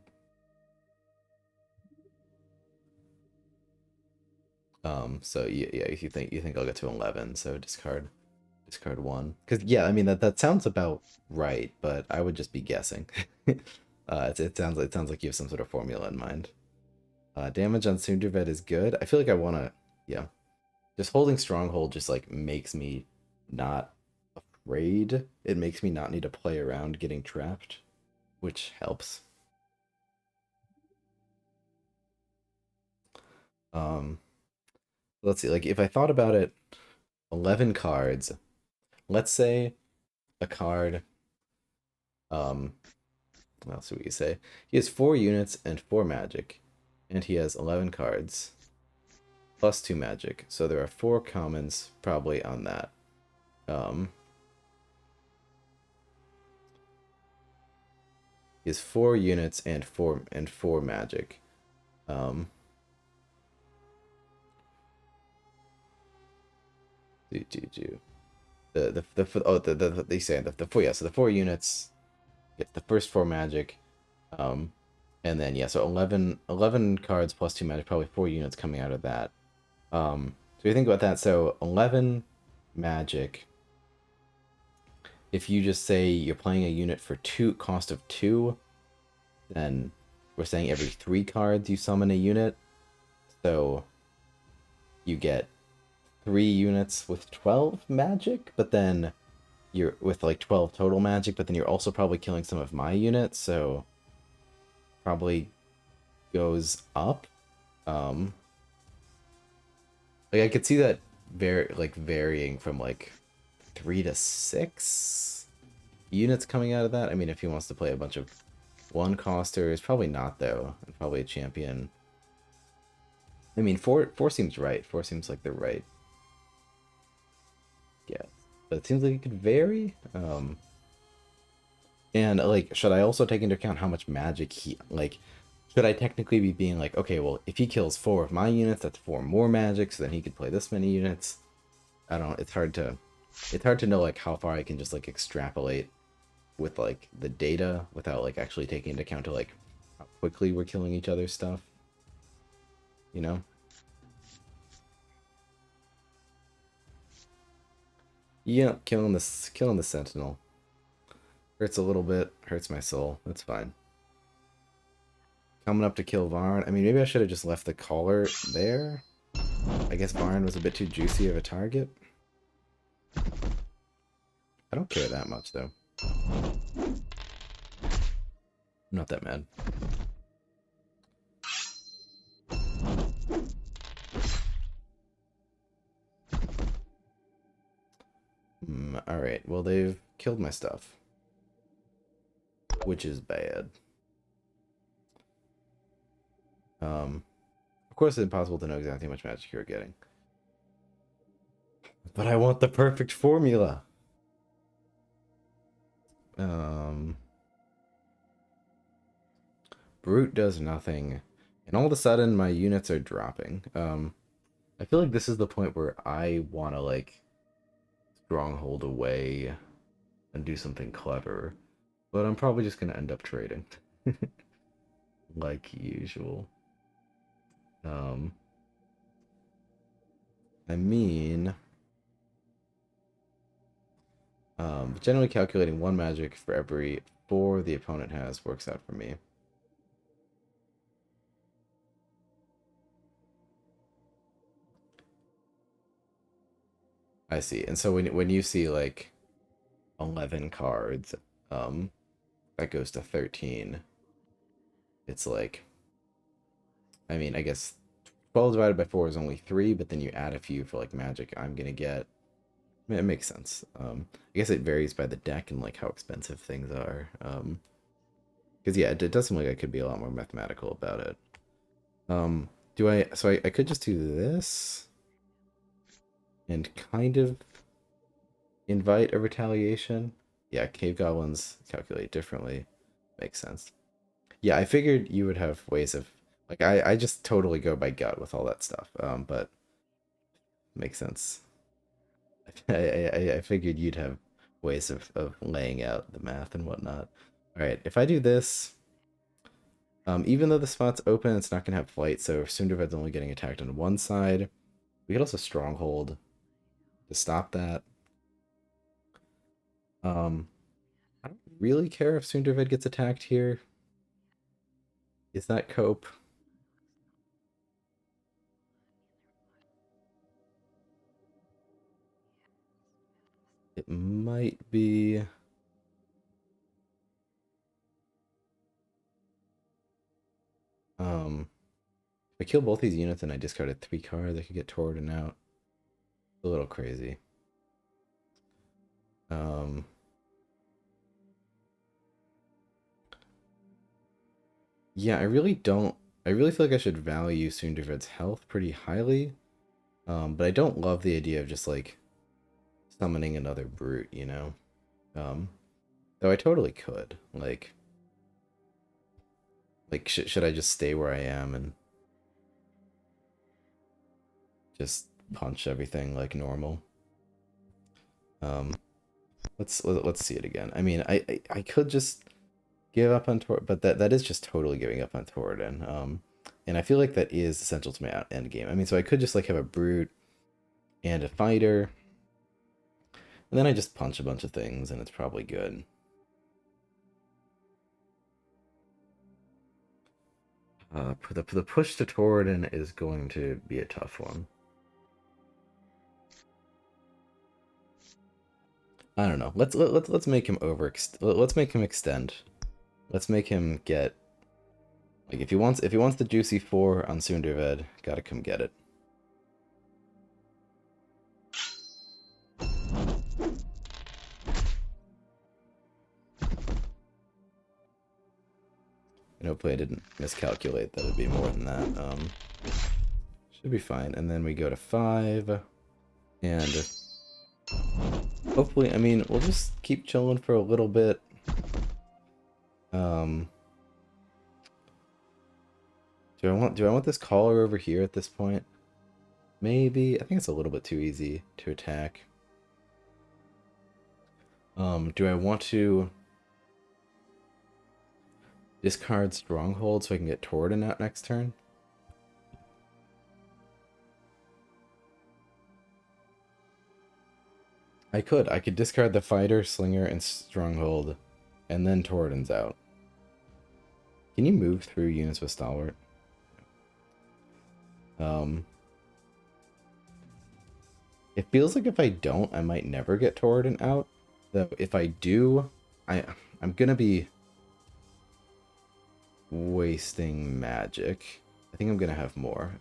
so yeah, if you think I'll get to 11, so discard 1. Because yeah, I mean that sounds about right, but I would just be guessing. It sounds like you have some sort of formula in mind. Damage on Sundervet is good. I feel like I want to, yeah. Just holding Stronghold just like makes me not afraid. It makes me not need to play around getting trapped. which helps. Um, let's see, like if I thought about it, 11 cards. Let's say a card, um, I'll see what you say. He has 4 units and 4 magic, and he has 11 cards plus 2 magic. So there are 4 commons probably on that. Um, he has 4 units and four magic. Um, do. They say the 4, yeah, so the 4 units get the first 4 magic. Um, and then yeah, so 11 cards plus 2 magic, probably 4 units coming out of that. So you think about that, so 11 magic. If you just say you're playing a unit for cost of 2, then we're saying every 3 cards you summon a unit. So you get 3 units with 12 magic, but then you're with like 12 total magic, but then you're also probably killing some of my units, so probably goes up. Um like I could see that varying from like 3 to 6 units coming out of that. I mean, if he wants to play a bunch of 1 costers, probably not though, and probably a champion. I mean, four seems right. 4 seems like the right guess, but it seems like it could vary. And like, should I also take into account how much magic he like? Should I technically be being like, okay, well, if he kills 4 of my units, that's 4 more magic, so then he could play this many units. I don't know. It's hard to know like how far I can just like extrapolate with like the data without like actually taking into account to like how quickly we're killing each other's stuff. You know? Yeah, killing the sentinel hurts a little bit. Hurts my soul. That's fine. Coming up to kill Varn. I mean, maybe I should have just left the collar there. I guess Varn was a bit too juicy of a target. I don't care that much though. I'm not that mad. Alright, well, they've killed my stuff, which is bad. Of course, it's impossible to know exactly how much magic you're getting. But I want the perfect formula. Brute does nothing, and all of a sudden my units are dropping. I feel like this is the point where I want to like stronghold away and do something clever, but I'm probably just gonna end up trading, like usual. Um, I mean, generally calculating 1 magic for every 4 the opponent has works out for me. I see. And so when you see like 11 cards, um, that goes to 13. It's like, I mean, I guess 12 divided by 4 is only 3, but then you add a few for like magic I'm gonna get. I mean, it makes sense. I guess it varies by the deck and like how expensive things are. Because yeah, it does seem like I could be a lot more mathematical about it. Do I? So I could just do this and kind of invite a retaliation. Yeah, cave goblins calculate differently. Makes sense. Yeah, I figured you would have ways of like I just totally go by gut with all that stuff. But makes sense. I figured you'd have ways of laying out the math and whatnot. All right, if I do this, even though the spot's open, it's not gonna have flight. So Sunderved's only getting attacked on one side. We could also stronghold to stop that. Um, I don't really care if Sunderved gets attacked here. Is that cope? It might be. If I kill both these units and I discarded 3 cards, I could get Torridon out. A little crazy. Yeah, I really don't. I really feel like I should value Sunderved's health pretty highly. But I don't love the idea of just like summoning another brute, you know? Um, though I totally could. Like should I just stay where I am and just punch everything like normal? Um, let's see it again. I mean, I could just give up on Tor, but that is just totally giving up on Torridon. And I feel like that is essential to my end game. I mean, so I could just like have a brute and a fighter, and then I just punch a bunch of things, and it's probably good. The push to Torridon is going to be a tough one. I don't know. Let's make him let's make him extend. Let's make him get like if he wants the juicy 4 on Sunderved, gotta come get it. And hopefully I didn't miscalculate that it'd be more than that. Should be fine. And then we go to 5. And hopefully, I mean, we'll just keep chilling for a little bit. Do I want this caller over here at this point? Maybe. I think it's a little bit too easy to attack. Do I want to discard Stronghold so I can get Torridon out next turn? I could. I could discard the Fighter, Slinger, and Stronghold, and then Torridon's out. Can you move through units with Stalwart? It feels like if I don't, I might never get Torridon out. Though if I do, I'm gonna be wasting magic. I think I'm gonna have more.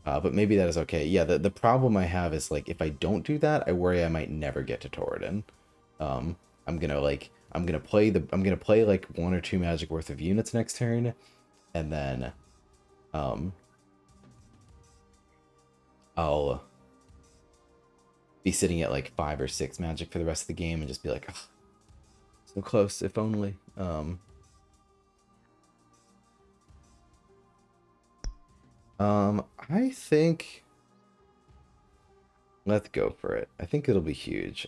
But maybe that is okay. Yeah, the problem I have is like if I don't do that, I worry I might never get to Torridon. I'm gonna play like 1 or 2 magic worth of units next turn, and then I'll be sitting at like 5 or 6 magic for the rest of the game and just be like, oh, so close, if only. I think let's go for it. I think it'll be huge.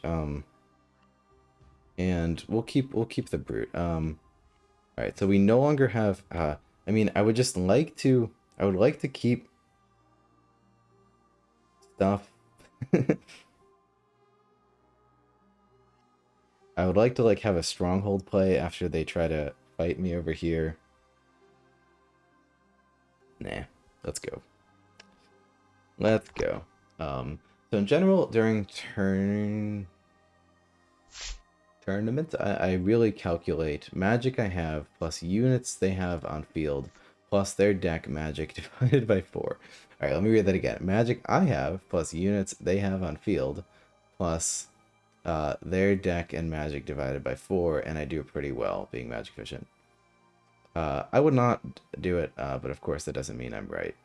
And we'll keep the brute. All right, so we no longer have. I mean, I would like to keep stuff. I would like to like have a stronghold play after they try to fight me over here. Nah, let's go. Let's go. So in general, during tournaments, I really calculate magic I have plus units they have on field plus their deck magic divided by 4. All right, let me read that again. Magic I have plus units they have on field plus their deck and magic divided by 4, and I do pretty well being magic efficient. I would not do it, but of course that doesn't mean I'm right.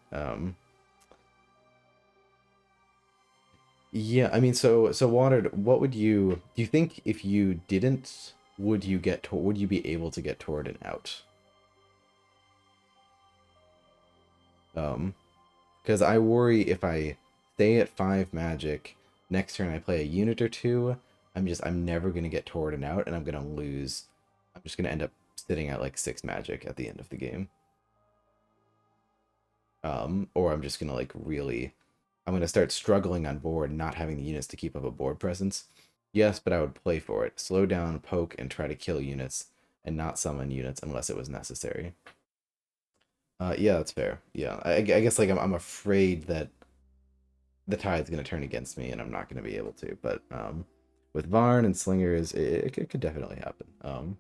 Yeah, I mean, so Watered, what would do you think if you didn't, would you be able to get Torridon out? Because I worry if I stay at 5 magic, next turn I play a unit or 2, I'm never gonna get Torridon out, and I'm gonna lose. I'm just gonna end up sitting at like 6 magic at the end of the game. Or I'm just gonna like really, I'm gonna start struggling on board, not having the units to keep up a board presence. Yes, but I would play for it. Slow down, poke, and try to kill units, and not summon units unless it was necessary. Yeah, that's fair. Yeah, I guess like I'm afraid that the tide's gonna turn against me, and I'm not gonna be able to. But with Varn and Slingers, it could definitely happen.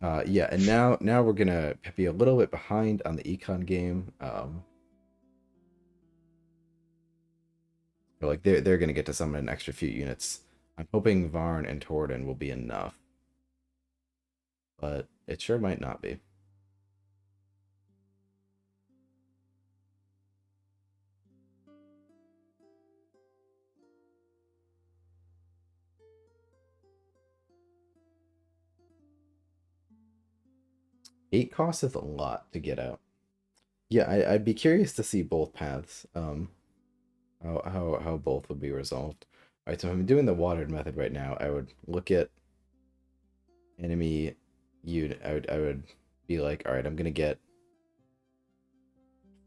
Yeah, and now we're gonna be a little bit behind on the econ game. Like they're gonna get to summon an extra few units. I'm hoping Varn and Torden will be enough, but it sure might not be. 8 costeth a lot to get out. Yeah, I'd be curious to see both paths. How both would be resolved. All right, so if I'm doing the watered method right now, I would look at enemy unit. I would be like, all right, I'm gonna get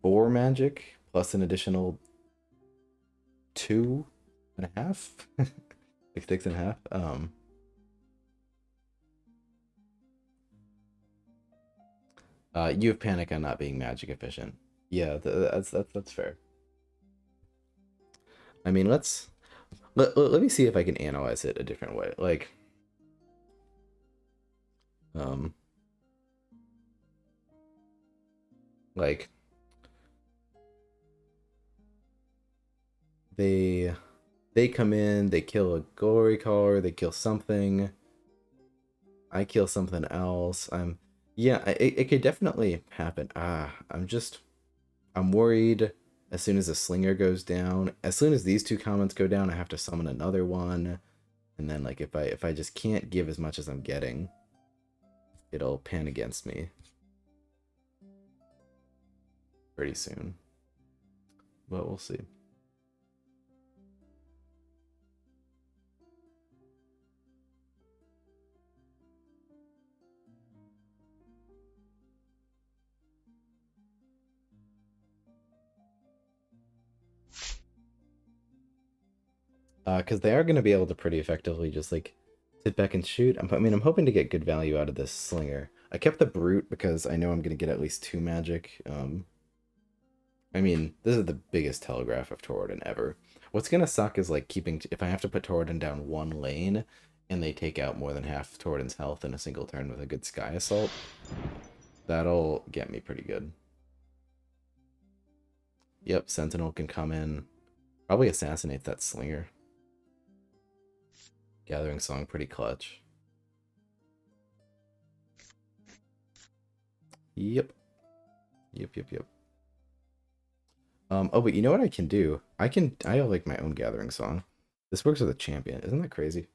4 magic plus an additional 2.5, like 6.5. You have panic on not being magic efficient. Yeah, that's fair. I mean, let me see if I can analyze it a different way. Um, like they they come in, they kill a glory caller, they kill something. I kill something else. Yeah, it could definitely happen. I'm worried. As soon as the slinger goes down, as soon as these two comments go down, I have to summon another one, and then like if I just can't give as much as I'm getting, it'll pan against me pretty soon. But we'll see. Because they are going to be able to pretty effectively just like sit back and shoot. I mean, I'm hoping to get good value out of this slinger. I kept the brute because I know I'm going to get at least 2 magic. I mean, this is the biggest telegraph of Torodan ever. What's gonna suck is like keeping if I have to put Torodan down one lane and they take out more than half Torodan's health in a single turn with a good Sky Assault. That'll get me pretty good. Yep, Sentinel can come in. Probably assassinate that Slinger. Gathering Song pretty clutch. Yep. Yep. Oh, but you know what I can do? I have like my own Gathering Song. This works with a champion. Isn't that crazy?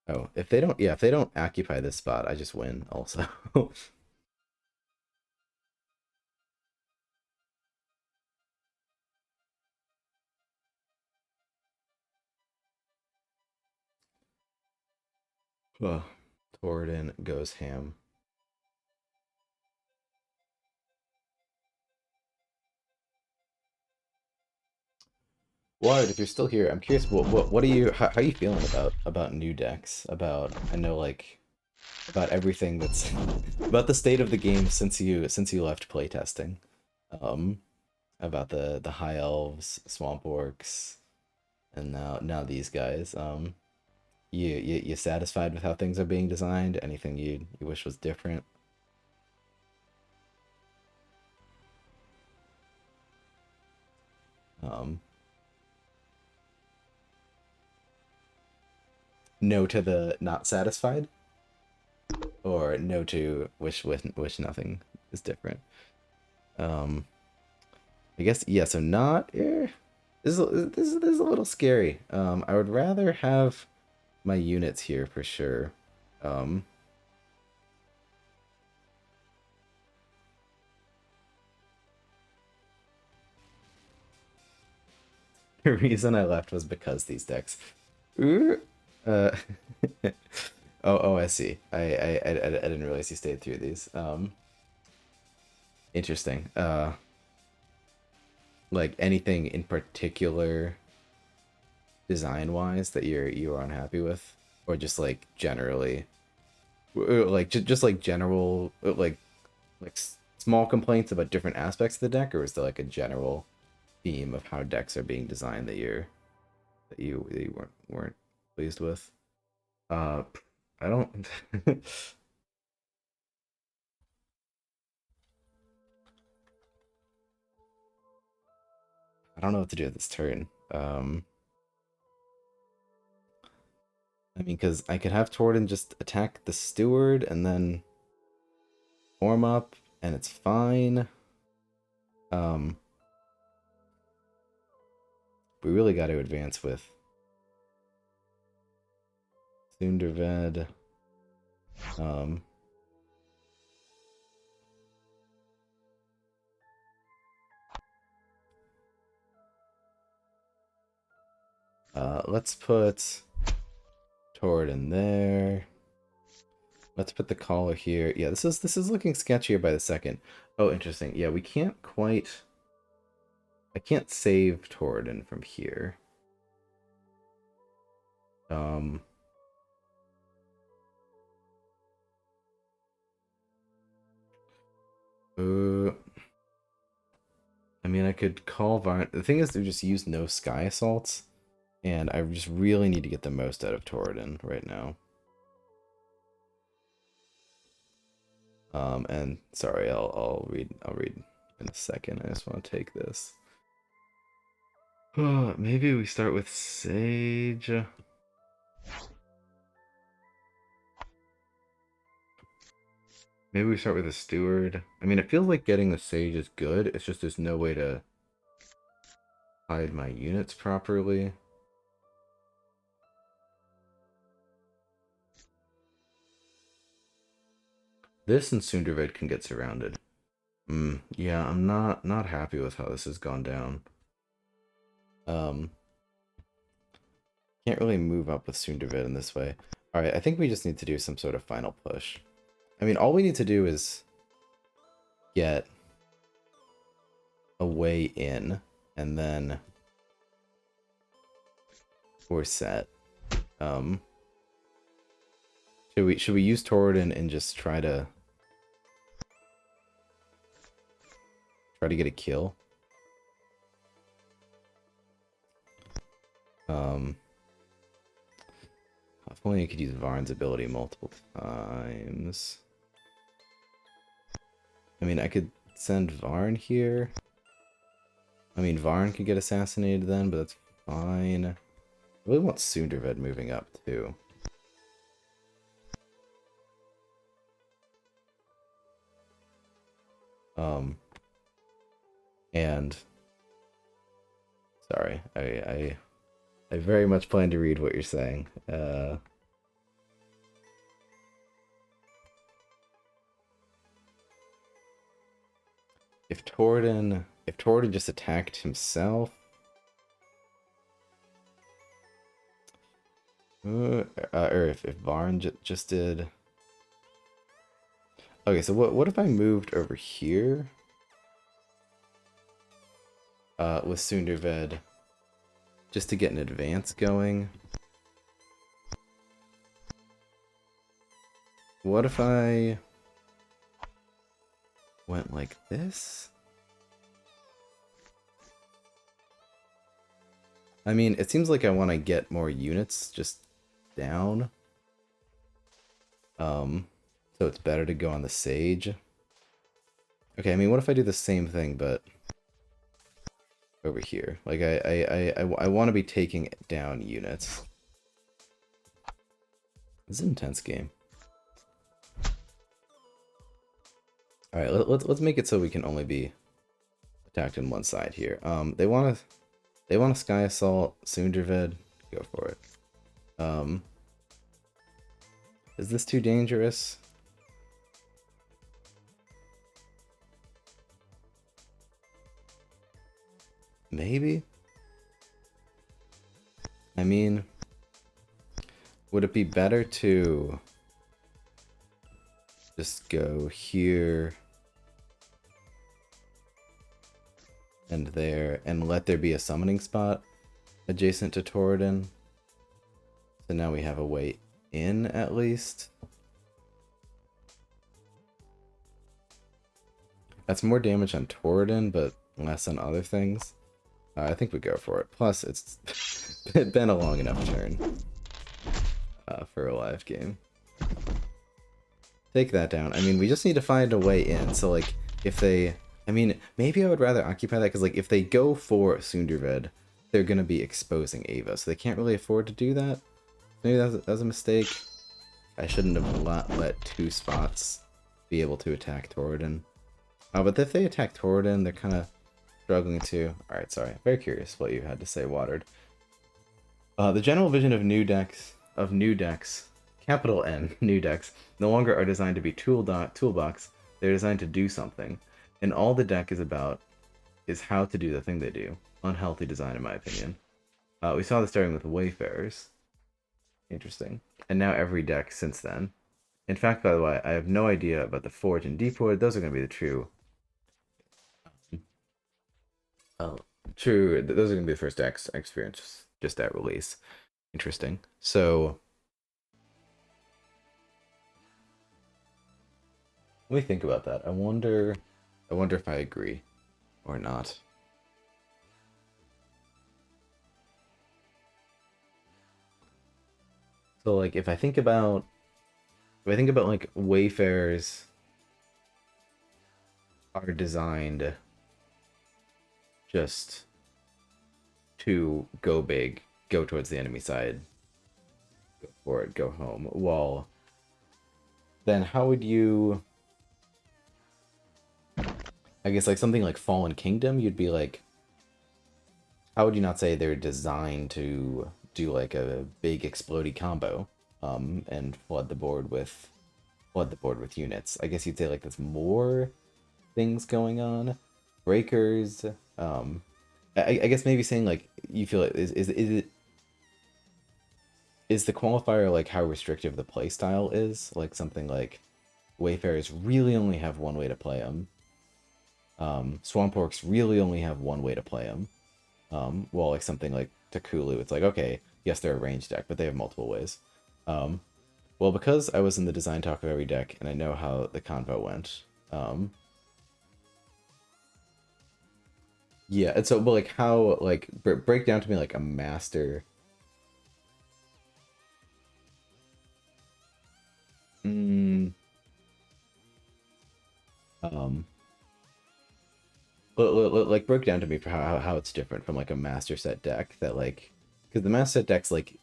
Oh, if they don't occupy this spot, I just win also. Ugh. Torden goes ham. Ward, if you're still here, I'm curious. What are you? How are you feeling about new decks? About I know like about everything that's about the state of the game since you left playtesting. Um, about the high elves, swamp orcs, and now these guys. You satisfied with how things are being designed? Anything you wish was different? Um, no to the not satisfied, or no to wish nothing is different. Um, I guess yeah. So not. This is a little scary. I would rather have my units here for sure. Um, the reason I left was because these decks. Ooh, uh, oh, I see. I didn't realize you stayed through these. Interesting. Like anything in particular design wise that you are unhappy with, or just like generally, like just like general like small complaints about different aspects of the deck, or is there like a general theme of how decks are being designed that you weren't pleased with? I don't. I don't know what to do with this turn. I mean, because I could have Torden just attack the steward and then form up, and it's fine. Um, we really got to advance with Sunderved. Um, let's put Torden there. Let's put the collar here. Yeah, this is looking sketchier by the second. Oh, interesting. Yeah, we can't quite. I can't save Torden from here. Um. I mean, I could call Varn. The thing is, they just use no sky assaults, and I just really need to get the most out of Torden right now. And sorry, I'll read in a second. I just want to take this. Maybe we start with Sage. Maybe we start with a Steward. I mean, it feels like getting the Sage is good. It's just there's no way to hide my units properly. This and Sundervid can get surrounded. Yeah, I'm not happy with how this has gone down. Can't really move up with Sundervid in this way. Alright, I think we just need to do some sort of final push. I mean, all we need to do is get a way in, and then we're set. Should we use Torden and just try to get a kill? If only I could use Varn's ability multiple times. I mean, I could send Varn here. I mean, Varn could get assassinated then, but that's fine. I really want Sunderved moving up, too. And... Sorry, I very much plan to read what you're saying. If Torden just attacked himself, or if Varn just did. Okay, so what if I moved over here? With Sunderved, just to get an advance going. What if I went like this? I mean, it seems like I want to get more units just down. So it's better to go on the Sage. Okay, I mean, what if I do the same thing, but over here? Like, I want to be taking down units. This is an intense game. All right, let's make it so we can only be attacked on one side here. They want to sky assault Sunderved. Go for it. Is this too dangerous? Maybe. I mean, would it be better to just go here and there and let there be a summoning spot adjacent to Torden? So now we have a way in at least. That's more damage on Torden, but less on other things. I think we go for it. Plus, it's been a long enough turn for a live game. Take that down. I mean, we just need to find a way in. So, like, if they... I mean, maybe I would rather occupy that, because, like, if they go for Sunderved, they're going to be exposing Ava, so they can't really afford to do that. Maybe that was a mistake. I shouldn't have let 2 spots be able to attack Torridon. But if they attack Torridon, they're kind of struggling to... Alright, sorry. Very curious what you had to say, Watered. The general vision of new decks, capital N, new decks, no longer are designed to be toolbox, they're designed to do something. And all the deck is about is how to do the thing they do. Unhealthy design, in my opinion. We saw this starting with Wayfarers. Interesting. And now every deck since then. In fact, by the way, I have no idea about the Forge and Deepwood. Those are going to be the true... those are going to be the first decks I experienced just at release. Interesting. So... let me think about that. I wonder if I agree or not. So, like, if I think about like Wayfarers are designed just to go big, go towards the enemy side, go for it, go home. Well, then how would you... I guess, like, something like Fallen Kingdom, you'd be like... how would you not say they're designed to do, like, a big explodey combo, and flood the board with units? I guess you'd say, like, there's more things going on. Breakers, I guess maybe saying, like, you feel like, is the qualifier, like, how restrictive the playstyle is? Like, something like Wayfarers really only have one way to play them. Swamp Orcs really only have one way to play them. Well, like, something like Takulu, it's like, okay, yes, they're a ranged deck, but they have multiple ways. Well, because I was in the design talk of every deck, and I know how the convo went, yeah, and so, but, like, how, like, break down to me, like, a master... like, break down to me for how it's different from, like, a master set deck that, like, because the master set decks, like,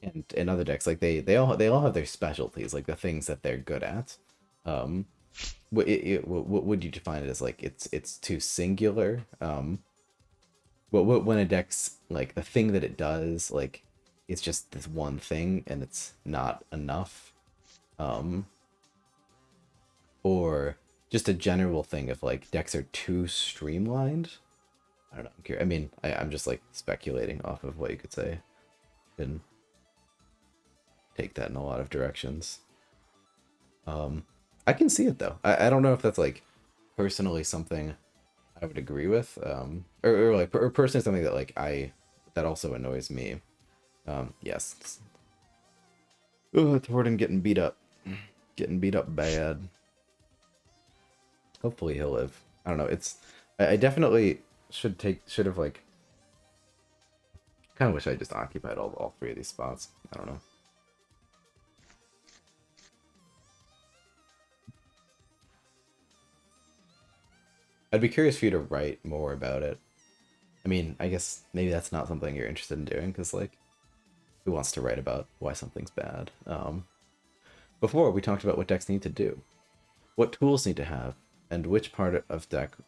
and other decks, like, they all have their specialties, like the things that they're good at. What would you define it as? Like, it's too singular. When a deck's, like, the thing that it does, like, it's just this one thing and it's not enough. Or just a general thing of, like, decks are too streamlined. I don't know. I'm curious. I mean, I'm just, like, speculating off of what you could say. And take that in a lot of directions. I can see it, though. I don't know if that's, like, personally something I would agree with, or personally something that, like, that also annoys me. Yes. Oh, Thornton getting beat up bad. Hopefully he'll live. I don't know. I definitely should have, like, kind of wish I just occupied all 3 of these spots. I don't know. I'd be curious for you to write more about it. I mean, I guess maybe that's not something you're interested in doing, because, like, who wants to write about why something's bad? Before, we talked about what decks need to do, what tools need to have, and which part of deck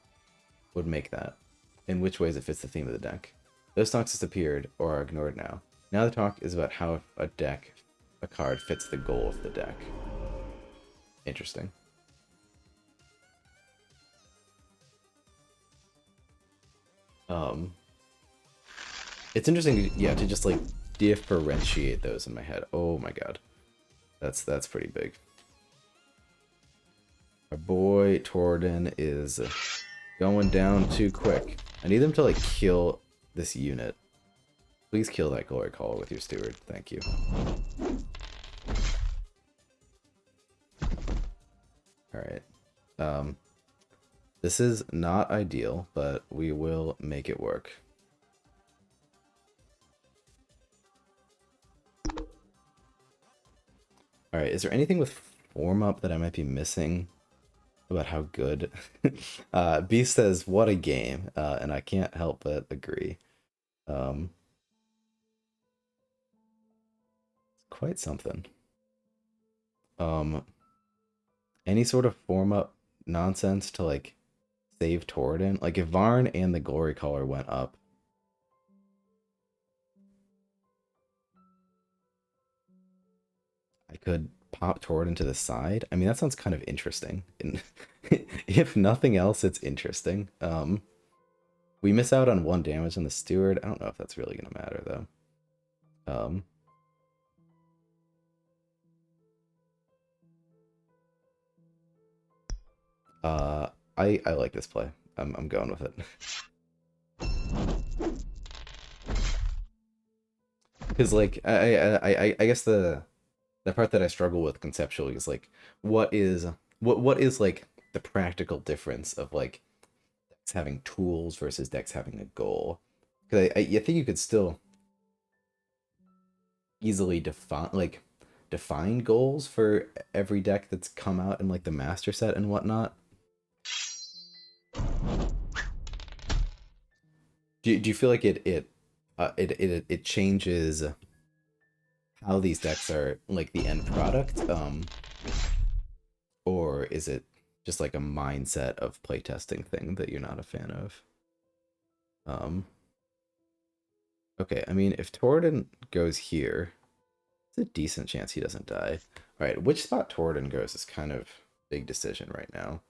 would make that, in which ways it fits the theme of the deck. Those talks disappeared or are ignored now. Now the talk is about how a card fits the goal of the deck. Interesting. It's interesting, yeah, to just, like, differentiate those in my head. Oh my god. That's pretty big. Our boy Torridon is going down too quick. I need them to, like, kill this unit. Please kill that Glory Call with your Steward. Thank you. Alright. This is not ideal, but we will make it work. All right, is there anything with form up that I might be missing about how good? Beast says, "What a game," and I can't help but agree. Um, quite something. Um, any sort of form up nonsense to like save Torridon. Like if Varn and the Glory Caller went up, I could pop Torridon to the side. I mean, that sounds kind of interesting. And if nothing else, it's interesting. We miss out on 1 damage on the Steward. I don't know if that's really gonna matter though. Um, uh, I like this play. I'm going with it. Because like I guess the part that I struggle with conceptually is like what is like the practical difference of like decks having tools versus decks having a goal? Because I think you could still easily define goals for every deck that's come out in like the master set and whatnot. Do you feel like it changes how these decks are like the end product? Or is it just like a mindset of playtesting thing that you're not a fan of? Um, okay, I mean, if Torridon goes here, it's a decent chance he doesn't die. All right, which spot Torridon goes is kind of big decision right now.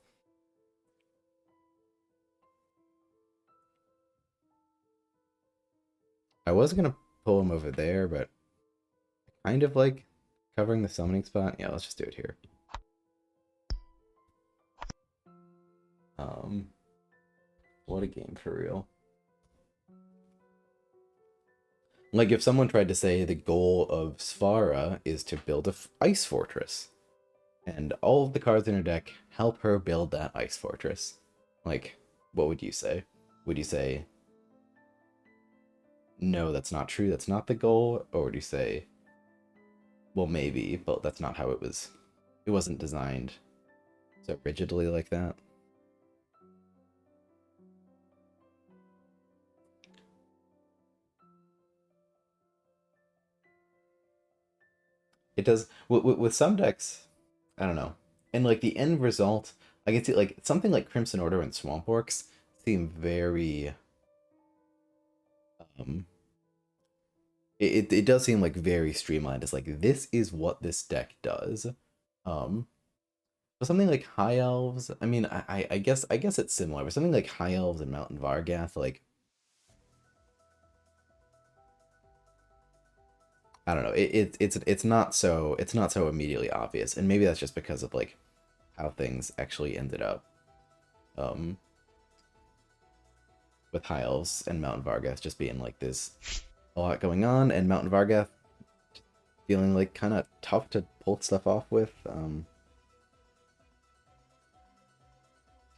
I was gonna pull him over there, but kind of like covering the summoning spot. Yeah, let's just do it here. Um, what a game for real. Like if someone tried to say the goal of Svara is to build a ice fortress, and all of the cards in her deck help her build that ice fortress, like what would you say? Would you say no, that's not true, that's not the goal? Or would you say, well, maybe, but that's not how it wasn't designed so rigidly like that? It does with some decks, I don't know. And like the end result, I can see like something like Crimson Order and Swamp Orcs seem very um it does seem like very streamlined. It's like this is what this deck does. But something like High Elves, I mean, I guess it's similar, but something like High Elves and Mountain Vargath, like I don't know, it's not so immediately obvious, and maybe that's just because of like how things actually ended up. Um, with High Elves and Mountain Vargath just being like this a lot going on, and Mountain Vargath feeling like kind of tough to pull stuff off with. I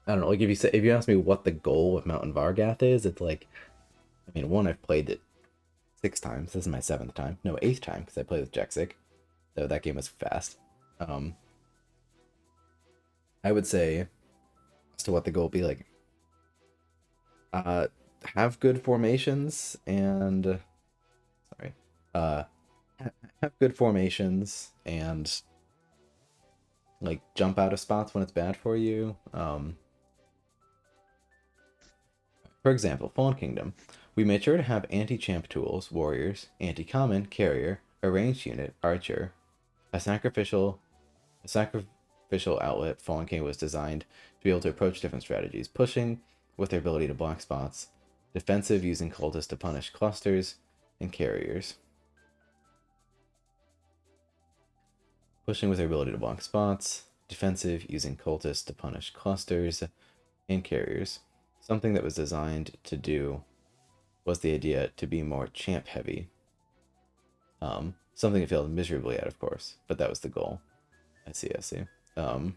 don't know. Like if you ask me what the goal of Mountain Vargath is, it's like I mean, one, I've played it 6 times. This is my 7th time. No, 8th time because I played with Jexic. So that game was fast. Um, I would say as to what the goal would be like. Uh, have good formations and sorry. Uh, have good formations and like jump out of spots when it's bad for you. For example, Fallen Kingdom. We made sure to have anti-champ tools, warriors, anti-common, carrier, a ranged unit, archer, a sacrificial outlet. Fallen King was designed to be able to approach different strategies, pushing with their ability to block spots, defensive using cultists to punish clusters, and carriers. Pushing with their ability to block spots, defensive using cultists to punish clusters, and carriers. Something that was designed to do was the idea to be more champ heavy. Something it failed miserably at, of course, but that was the goal. I see, I see. Um,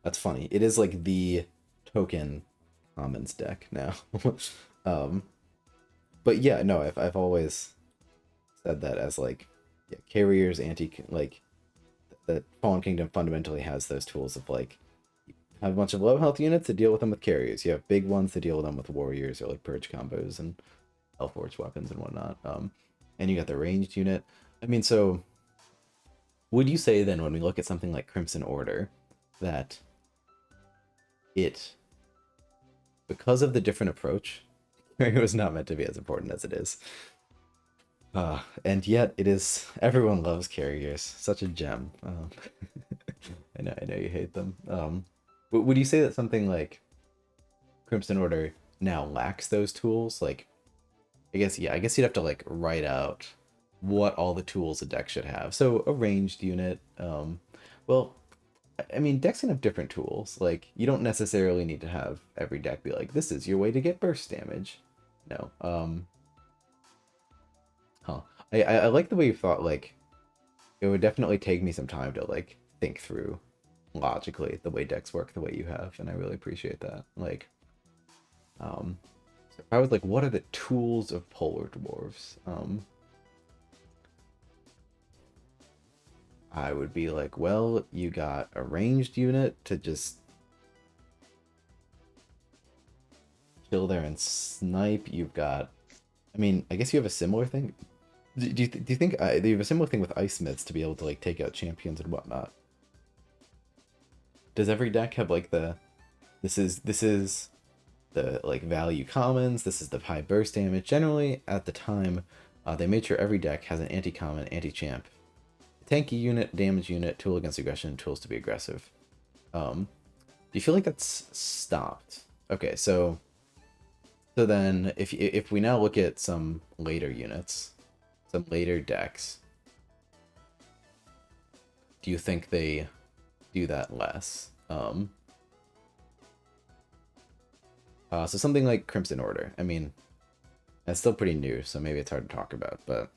that's funny. It is like the token commons deck now. um, but yeah, no, I've always said that as like yeah, carriers, like the Fallen Kingdom fundamentally has those tools of like have a bunch of low health units to deal with them with carriers. You have big ones to deal with them with warriors or like purge combos and Hellforge weapons and whatnot. And you got the ranged unit. I mean, so would you say then when we look at something like Crimson Order that it, because of the different approach, it was not meant to be as important as it is. And yet it is. Everyone loves carriers. Such a gem. I know you hate them. But would you say that something like Crimson Order now lacks those tools? Like, I guess yeah. I guess you'd have to like write out what all the tools a deck should have. So a ranged unit. Well, I mean, decks can have different tools. Like, you don't necessarily need to have every deck be like, this is your way to get burst damage. No. Huh. I like the way you thought, like, it would definitely take me some time to, like, think through logically the way decks work the way you have, and I really appreciate that. Like, so if I was like, what are the tools of Polar Dwarves? I would be like, well, you got a ranged unit to just chill there and snipe. You've got, I mean, I guess you have a similar thing. Do you think you have a similar thing with Ice Smiths to be able to like take out champions and whatnot? Does every deck have like the this is the like value commons, this is the high burst damage? Generally, at the time, they made sure every deck has an anti-common, anti-champ, tanky unit, damage unit, tool against aggression, tools to be aggressive. Do you feel like that's stopped? Okay, so then if we now look at some later units, some later decks, do you think they do that less? So something like Crimson Order. I mean, that's still pretty new, so maybe it's hard to talk about, but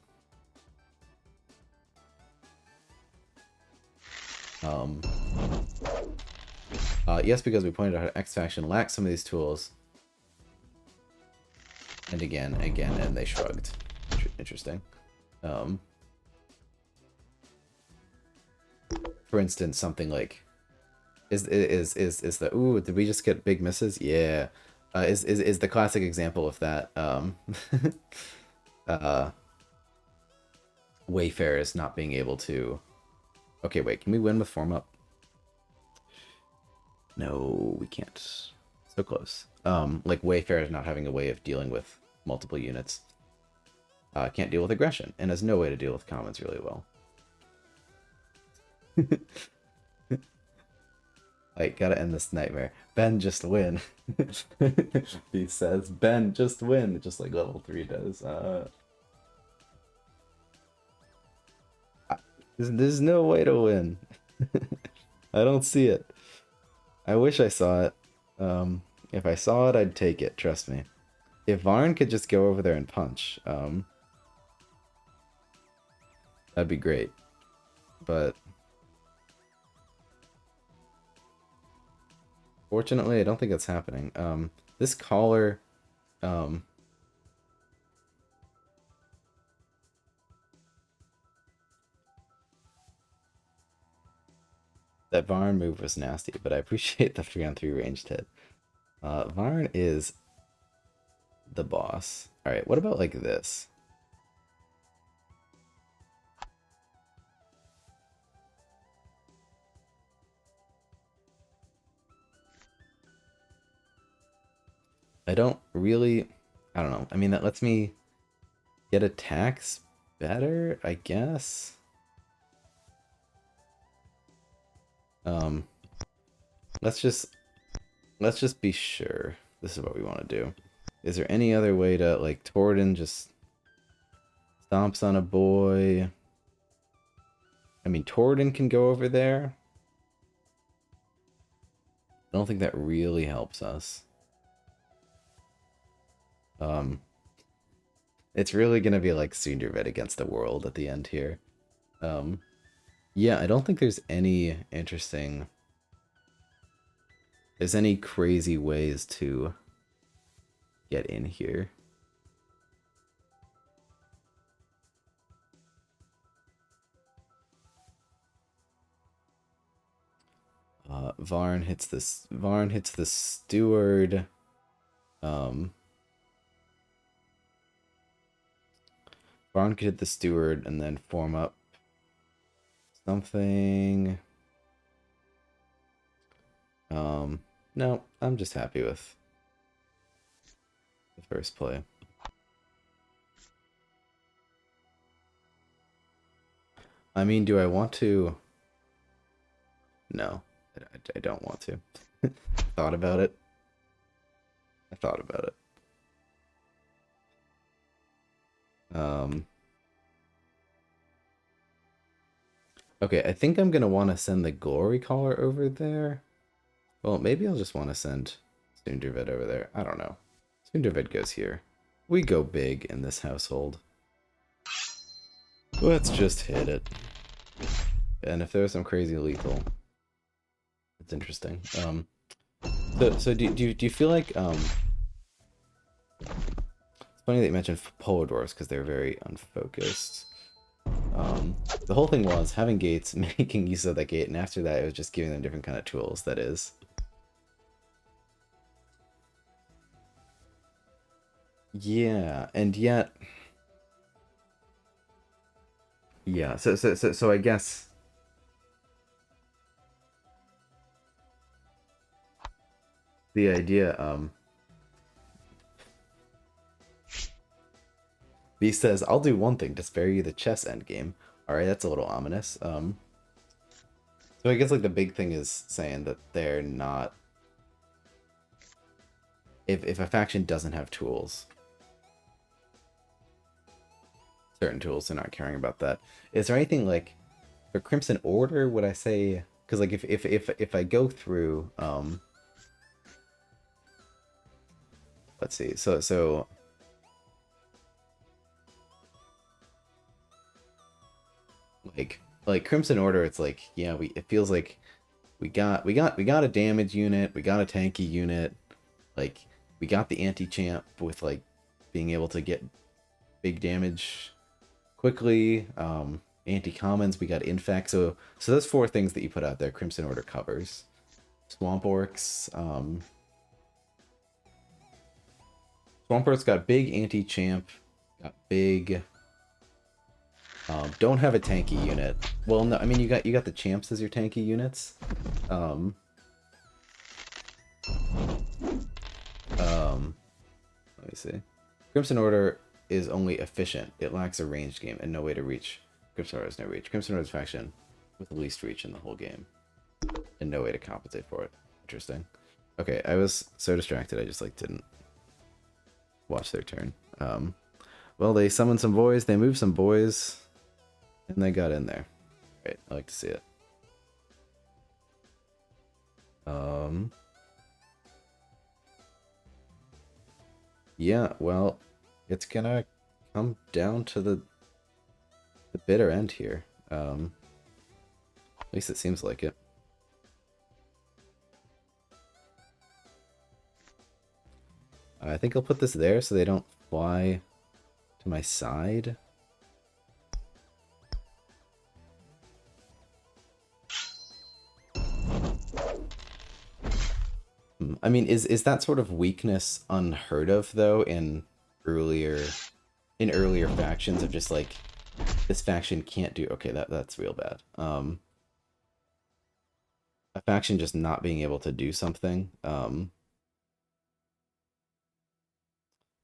um, yes, because we pointed out how X Faction lacks some of these tools. And again, and they shrugged. Interesting. For instance, something like is the ooh, did we just get big misses? Yeah. Is the classic example of that uh Wayfarers not being able to. Okay, wait, can we win with form up? No, we can't. So close. Like Wayfarers not having a way of dealing with multiple units. Can't deal with aggression, and has no way to deal with commons really well. Like, gotta end this nightmare. Ben, just win. He says, Ben, just win. Just like level 3 does. There's no way to win. I don't see it. I wish I saw it. If I saw it, I'd take it, trust me. If Varn could just go over there and punch, that'd be great. But fortunately, I don't think that's happening. This caller, that Varn move was nasty, but I appreciate the 3-on-3 ranged hit. Varn is the boss. Alright, what about like this? I don't really... I don't know. I mean, that lets me get attacks better, I guess? Um, let's just be sure this is what we want to do. Is there any other way to, like, Torden just stomps on a boy? I mean, Torden can go over there. I don't think that really helps us. It's really gonna be like Sundervid against the world at the end here. Yeah, I don't think there's any interesting... There's any crazy ways to get in here. Varn hits this. Varn hits the steward. Varn could hit the steward and then form up something. No, I'm just happy with the first play. I mean, do I want to? No, I don't want to. Thought about it. I thought about it. Okay, I think I'm gonna want to send the Glory Caller over there. Well, maybe I'll just want to send Sundervid over there. I don't know. Sundervid goes here. We go big in this household. Let's just hit it. And if there's some crazy lethal, it's interesting. So do you feel like it's funny that you mentioned Polar Dwarfs because they're very unfocused. The whole thing was having gates, making use of that gate, and after that it was just giving them different kind of tools. That is. Yeah, and yet, yeah. So I guess the idea. Beast says, "I'll do one thing to spare you the chess endgame." All right, that's a little ominous. So I guess like the big thing is saying that they're not. If a faction doesn't have tools, certain tools, they're not caring about that. Is there anything like for Crimson Order? Would I say because like if I go through let's see, so like Crimson Order, it's like yeah, it feels like we got a damage unit, we got a tanky unit, like we got the anti-champ with like being able to get big damage quickly. Anti-commons, we got infect. So those four things that you put out there, Crimson Order covers. Swamp Orcs. Swamp Orcs got big anti-champ, got big. Don't have a tanky unit. Well, no, I mean you got the champs as your tanky units. Let me see. Crimson Order is only efficient. It lacks a ranged game and no way to reach. Crimson Order has no reach. Crimson Order's faction with the least reach in the whole game. And no way to compensate for it. Interesting. Okay, I was so distracted I just like didn't watch their turn. Well, they summoned some boys, they moved some boys, and they got in there. Great, I like to see it. Yeah, well, it's gonna come down to the bitter end here. At least it seems like it. I think I'll put this there so they don't fly to my side. I mean, is that sort of weakness unheard of though in earlier factions of just like this faction can't do okay, that's real bad. A faction just not being able to do something.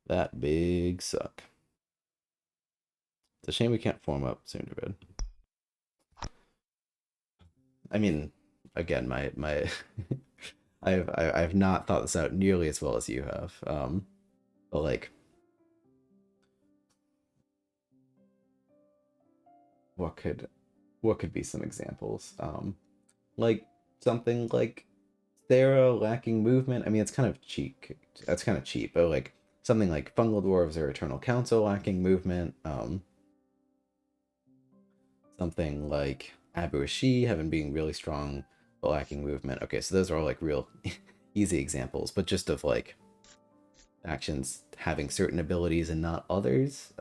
That big suck. It's a shame we can't form up Sunderbed. I mean, again, my I've not thought this out nearly as well as you have. But like, what could be some examples? Like something like Thera lacking movement. I mean, it's kind of cheap. That's kind of cheap. But like something like Fungal Dwarves or Eternal Council lacking movement. Something like Abu Ashi having being really strong but lacking movement. Okay, so those are all like real easy examples, but just of like actions having certain abilities and not others.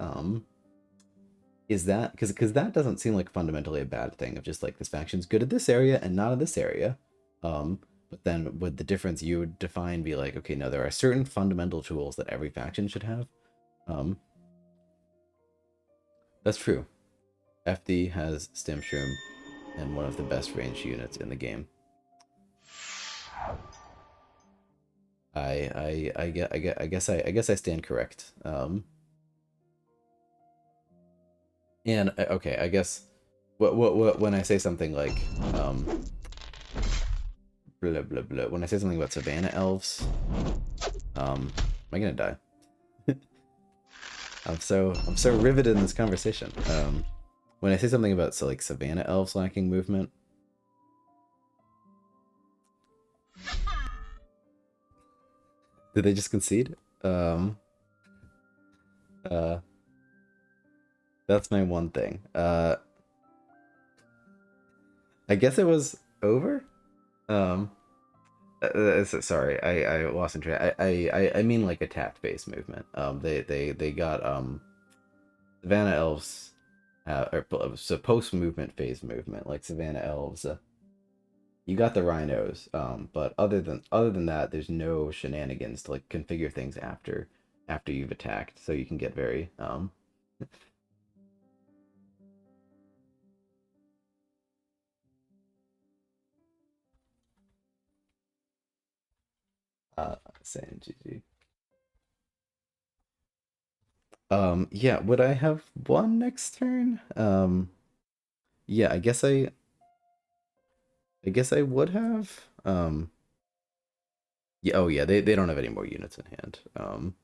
Is that because that doesn't seem like fundamentally a bad thing of just like this faction's good at this area and not in this area. But then would the difference you would define be like, okay, no, there are certain fundamental tools that every faction should have. Um, that's true. FD has Stimshroom and one of the best ranged units in the game. I guess I stand correct. And okay, I guess what when I say something like blah blah blah, when I say something about Savannah elves, am I gonna die? I'm so riveted in this conversation. When I say something about like Savannah elves lacking movement, did they just concede? Uh, that's my one thing. I guess it was over. Um, sorry, I lost in track. I mean like attack based movement. They got Savannah elves, or so post movement phase movement like Savannah elves. You got the rhinos, but other than that, there's no shenanigans to like configure things after you've attacked, so you can get very saying GG. Yeah, would I have one next turn? Yeah, I guess I would have. Yeah, oh yeah, they don't have any more units in hand. Um,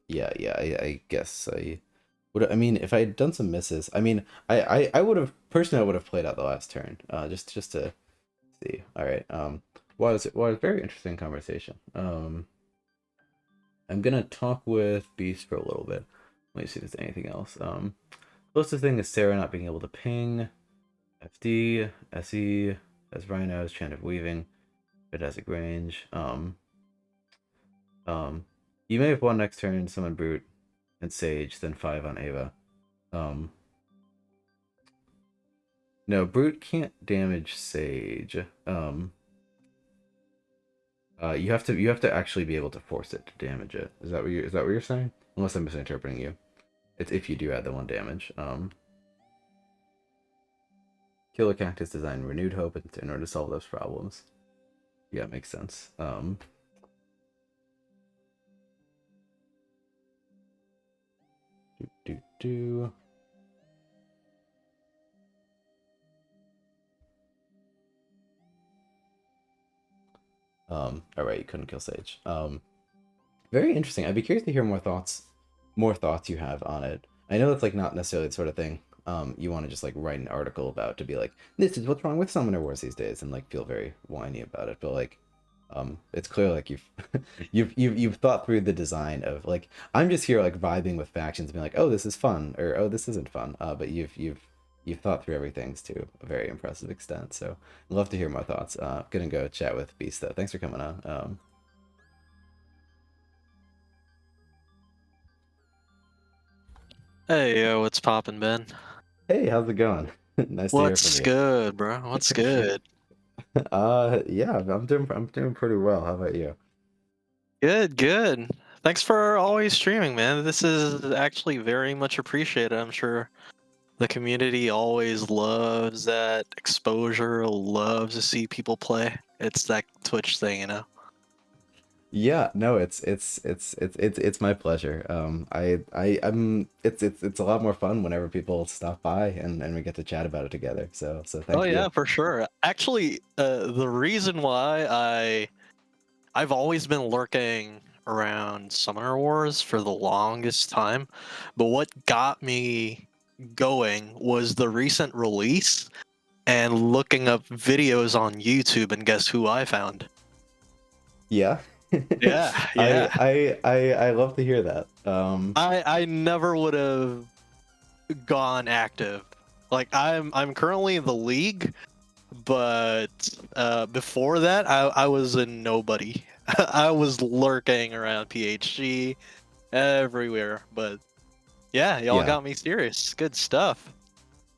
yeah, I guess I would. I mean, if I had done some misses, I mean, I would have personally, I would have played out the last turn, just to see. All right. Was very interesting conversation. I'm gonna talk with Beast for a little bit. Let me see if there's anything else. Closest thing is Sarah not being able to ping. FD, SE, as Rhinos, Chant of Weaving, Fantastic Range. Um, you may have won next turn, summon Brute and Sage, then 5 on Ava. Um, no, Brute can't damage Sage. You have to actually be able to force it to damage it. Is that what you're saying? Unless I'm misinterpreting you. It's if you do add the 1 damage. Killer Cactus design renewed hope in order to solve those problems. Yeah, it makes sense. Do do. All right, you couldn't kill Sage. Very interesting. I'd be curious to hear more thoughts you have on it. I know it's like not necessarily the sort of thing you want to just like write an article about to be like, this is what's wrong with Summoner Wars these days, and like feel very whiny about it. But like, it's clear like you've you've thought through the design of like I'm just here like vibing with factions, being like, oh, this is fun, or oh, this isn't fun. But you've thought through everything to a very impressive extent. So I'd love to hear more thoughts. Gonna go chat with Beast though. Thanks for coming on. Hey, yo, what's poppin', Ben? Hey, how's it going? Nice to hear from What's you. good, bro? What's good? Yeah, I'm doing pretty well. How about you? Good, good. Thanks for always streaming, man. This is actually very much appreciated. I'm sure the community always loves that exposure, loves to see people play. It's that Twitch thing, you know? Yeah, no, it's my pleasure. I'm it's a lot more fun whenever people stop by and we get to chat about it together. So Oh thank you. yeah, for sure. Actually, the reason why I've always been lurking around Summoner Wars for the longest time, but what got me going was the recent release and looking up videos on YouTube, and guess who I found? Yeah. Yeah, yeah. I love to hear that. I never would have gone active. Like I'm currently in the league, but before that I was a nobody. I was lurking around PHG everywhere, but yeah, y'all Yeah. got me serious. Good stuff.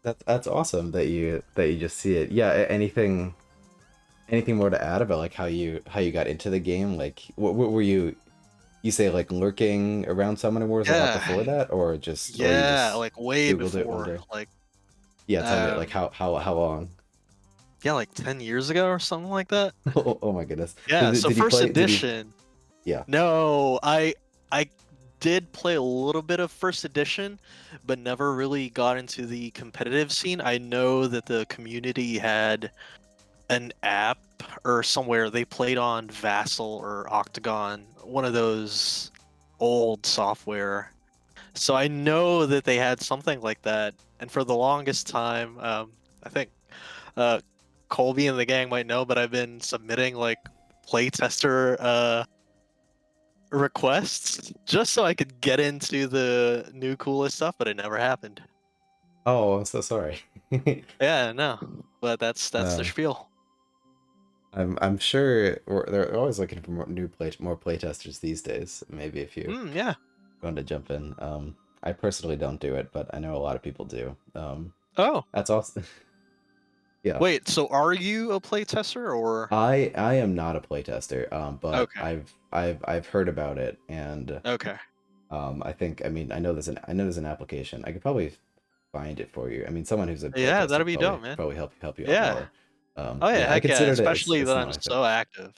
That's awesome that you just see it. Yeah, anything more to add about like how you got into the game? Like what were you say like lurking around Summoner Wars a lot Yeah, before that, or you yeah, just like way Googled it one before. day? Like Yeah, tell me like um how long? yeah, like 10 years ago or something like that. Oh my goodness. Yeah, so Did he first play? Did he? edition. Yeah. No, I did play a little bit of first edition, but never really got into the competitive scene. I know that the community had an app or somewhere they played on Vassal or Octagon, one of those old software. So I know that they had something like that, and for the longest time, I think uh, Colby and the gang might know, but I've been submitting like playtester requests just so I could get into the new coolest stuff, but it never happened. Oh, I'm so sorry. Yeah, no, but that's the um, spiel. I'm sure they're always looking for more playtesters these days. Maybe if you Yeah. want to jump in. I personally don't do it, but I know a lot of people do. Oh, That's awesome. Yeah. wait. So are you a playtester or? I am not a playtester, but Okay. I've heard about it, and Okay. I think I mean I know there's an application. I could probably find it for you. I mean, someone who's a Yeah, playtester that'd could be dope, probably man. help you out Yeah. more. Oh yeah, Yeah, I heck yeah. considered it. Especially It's that not I'm my thing. so active.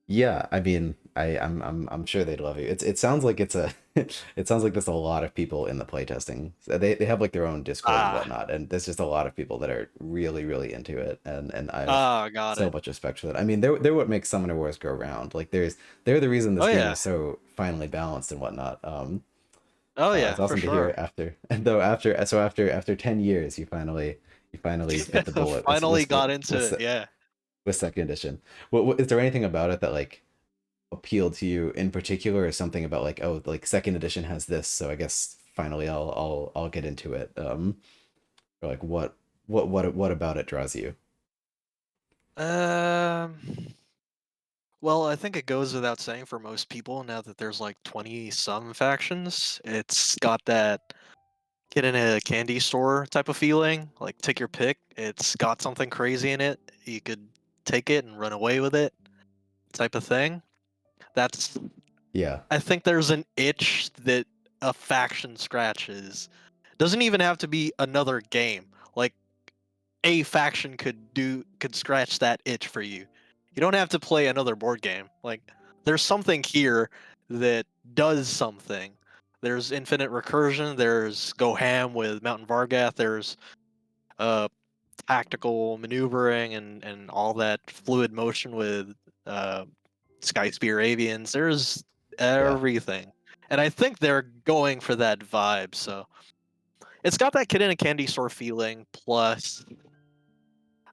Yeah, I mean, I'm sure they'd love you. It sounds like it's a it sounds like there's a lot of people in the playtesting. So they have like their own Discord and Ah. whatnot, and there's just a lot of people that are really into it, and I have Ah, got so it. much respect for that. I mean, they're what makes Summoner Wars go round. Like they're the reason this Oh game yeah. is so finely balanced and whatnot. Oh yeah, It's for awesome to hear sure. after and though after 10 years you finally bit the bullet Finally got into with it. Yeah. with second edition. Is there anything about it that like appealed to you in particular, or something about like, oh, like second edition has this, so I guess finally I'll get into it. Or like what about it draws you? Um. Well, I think it goes without saying for most people now that there's like 20 some factions, it's got that get in a candy store type of feeling. Like take your pick. It's got something crazy in it. You could take it and run away with it type of thing. That's Yeah. I think there's an itch that a faction scratches. Doesn't even have to be another game. Like a faction could scratch that itch for you. You don't have to play another board game. Like there's something here that does something. There's infinite recursion. There's go ham with Mountain Vargath. There's uh tactical maneuvering and all that fluid motion with uh Sky Spear Avians. There's Yeah. everything, and I think they're going for that vibe. So it's got that kid in a candy store feeling. Plus,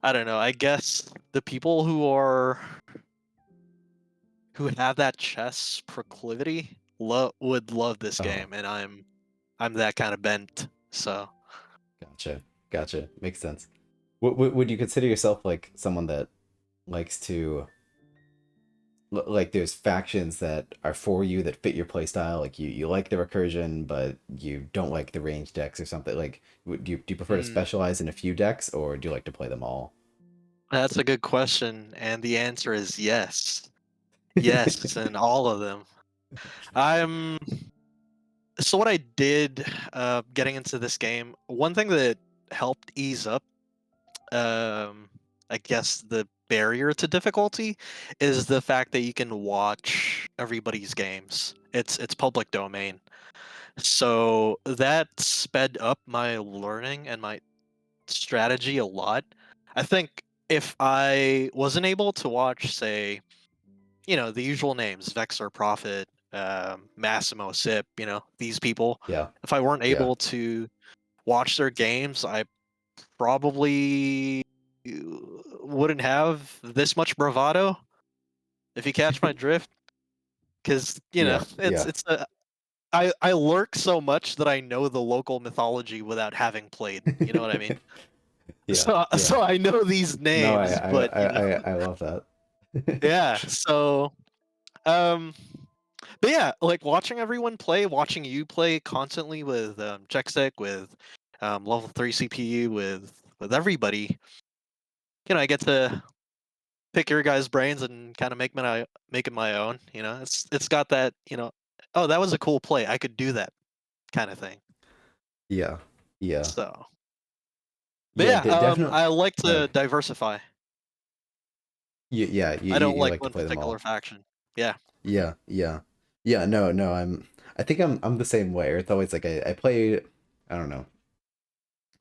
I don't know. I guess the people who have that chess proclivity would love this Oh, game, and I'm that kind of bent. So gotcha. Gotcha. Makes sense. Would you consider yourself like someone that likes to like there's factions that are for you that fit your playstyle, like you like the recursion but you don't like the range decks or something, like do you prefer to hmm, specialize in a few decks, or do you like to play them all? that's a good question, and the answer is yes, yes, and all of them. I'm so what I did getting into this game. One thing that helped ease up um I guess the barrier to difficulty is the fact that you can watch everybody's games. It's public domain. So that sped up my learning and my strategy a lot. I think if I wasn't able to watch, say, the usual names, Vexor, Prophet, Massimo, Sip, these people, Yeah. if I weren't Yeah. able to watch their games, I probably wouldn't have this much bravado, if you catch my drift. Because Yeah, yeah, it's a I lurk so much that I know the local mythology without having played. You know what I mean? yeah, So yeah. so I know these No, names, but I love that. yeah. So um, but yeah, like watching everyone play, watching you play constantly with Checksec, with level 3 CPU, with everybody. I get to pick your guys' brains and kind of make it my own. It's got that. Oh, that was a cool play. I could do that kind of thing. Yeah, yeah, So, but yeah. yeah, Definitely. I like Oh, to diversify. yeah. I don't You like like to one play them particular all. faction. Yeah. Yeah, yeah, yeah. No, no. I think I'm the same way. It's always like I play. I don't know.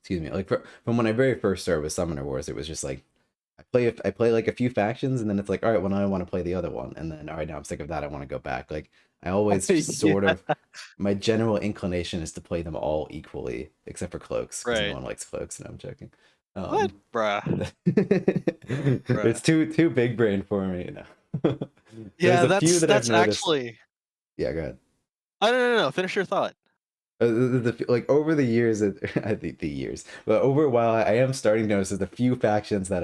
Excuse me. Like from when I very first started with Summoner Wars, it was just like I play like a few factions, and then it's like, all right, well now I want to play the other one, and then all right, now I'm sick of that. I want to go back. Like I always just sort Yeah. of my general inclination is to play them all equally, except for cloaks, because no Right. one likes cloaks. No, I'm joking. What, Um, bruh? it's Bruh. too big brain for me. No. There's Yeah, a few that I've that's noticed. actually. Yeah, go ahead. I don't know. Finish your thought. Like over the years, I think the years, but over a while, I am starting to notice there's a few factions that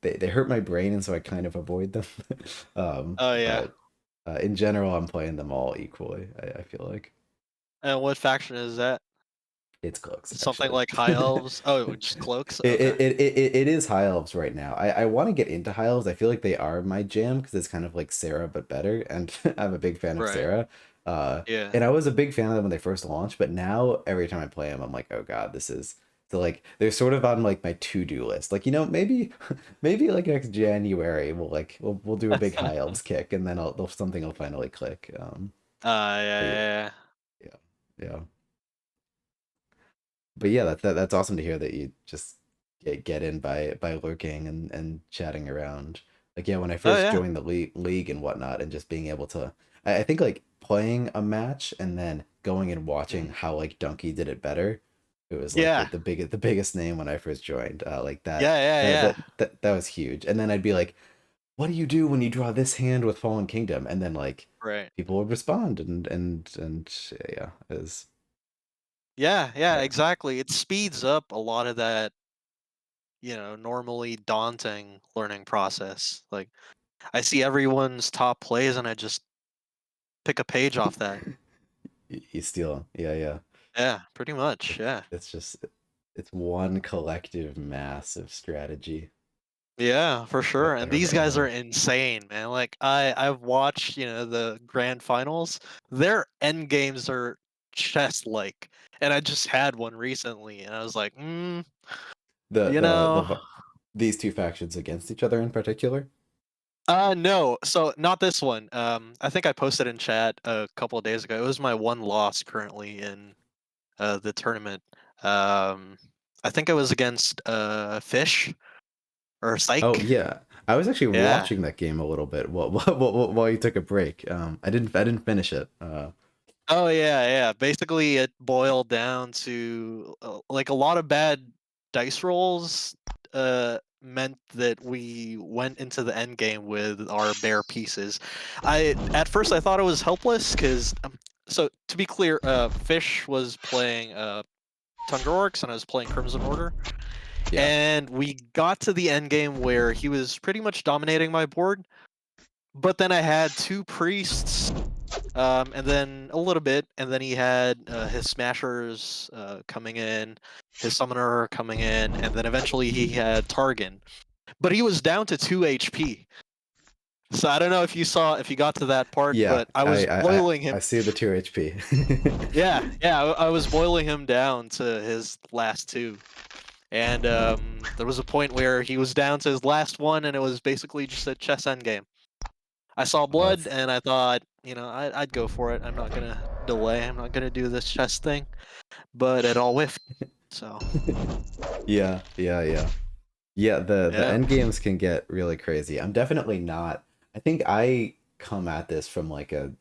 they hurt my brain, and so I kind of avoid them. Oh yeah. But in general, I'm playing them all equally. I feel like And what faction is that? it's cloaks Something actually. like high elves? Oh, just cloaks. It, Okay. it is high elves right now. I want to get into high elves. I feel like they are my jam because it's kind of like Sarah but better, and I'm a big fan of Right. Sarah. Uh, Yeah. and I was a big fan of them when they first launched, but now every time I play them, I'm like, oh god, this is so like they're sort of on like my to-do list. Like maybe maybe like next January we'll do a big high elves kick, and then something will finally click. Yeah, But yeah, yeah, yeah. yeah, yeah. But yeah, that's awesome to hear that you just get in by lurking and chatting around. Like yeah, when I Oh first yeah. joined the league and whatnot, and just being able to, I think like playing a match and then going and watching Mhm. how like Donkey did it better. It was like Yeah. the biggest name when I first joined. Like Yeah, yeah, yeah. that was huge. And then I'd be like, what do you do when you draw this hand with Fallen Kingdom? And then like Right. people would respond and yeah, it was Yeah, yeah, yeah. exactly. It speeds up a lot of that, normally daunting learning process. Like I see everyone's top plays and I just pick a page off that. You steal them. Yeah, yeah. Yeah, pretty much. Yeah. It's just it's one collective massive strategy Yeah, for sure. that And these everybody guys are has. insane, man. Like I've watched, the grand finals. Their end games are chess like. And I just had one recently and I was like, The you know, these two factions against each other in particular. no. So not this one. I think I posted in chat a couple of days ago. It was my one loss currently in the tournament. Um I think it was against Fish or Oh Psych. yeah, I was actually Yeah. watching that game a little bit while you took a break. I didn't finish it. Oh yeah, yeah. Basically, it boiled down to like a lot of bad dice rolls meant that we went into the end game with our bare pieces. I at first I thought it was helpless because so to be clear, Fish was playing Tundra Orcs and I was playing Crimson Order, Yeah. and we got to the end game where he was pretty much dominating my board. But then I had two priests and then a little bit, and then he had his smashers coming in, his summoner coming in, and then eventually he had Targan. But he was down to 2 HP. So I don't know if you got to that part, Yeah, but I was boiling him. I see the 2 HP. Yeah, yeah, I was boiling him down to his last two. And there was a point where he was down to his last one, and it was basically just a chess endgame. I saw Oh, blood, and I thought, I'd go for it. I'm not gonna delay. I'm not gonna do this chess thing. But it all whiffed. So yeah, yeah, yeah. Yeah, the yeah, end games can get really crazy. I'm definitely not. I think I come at this from like a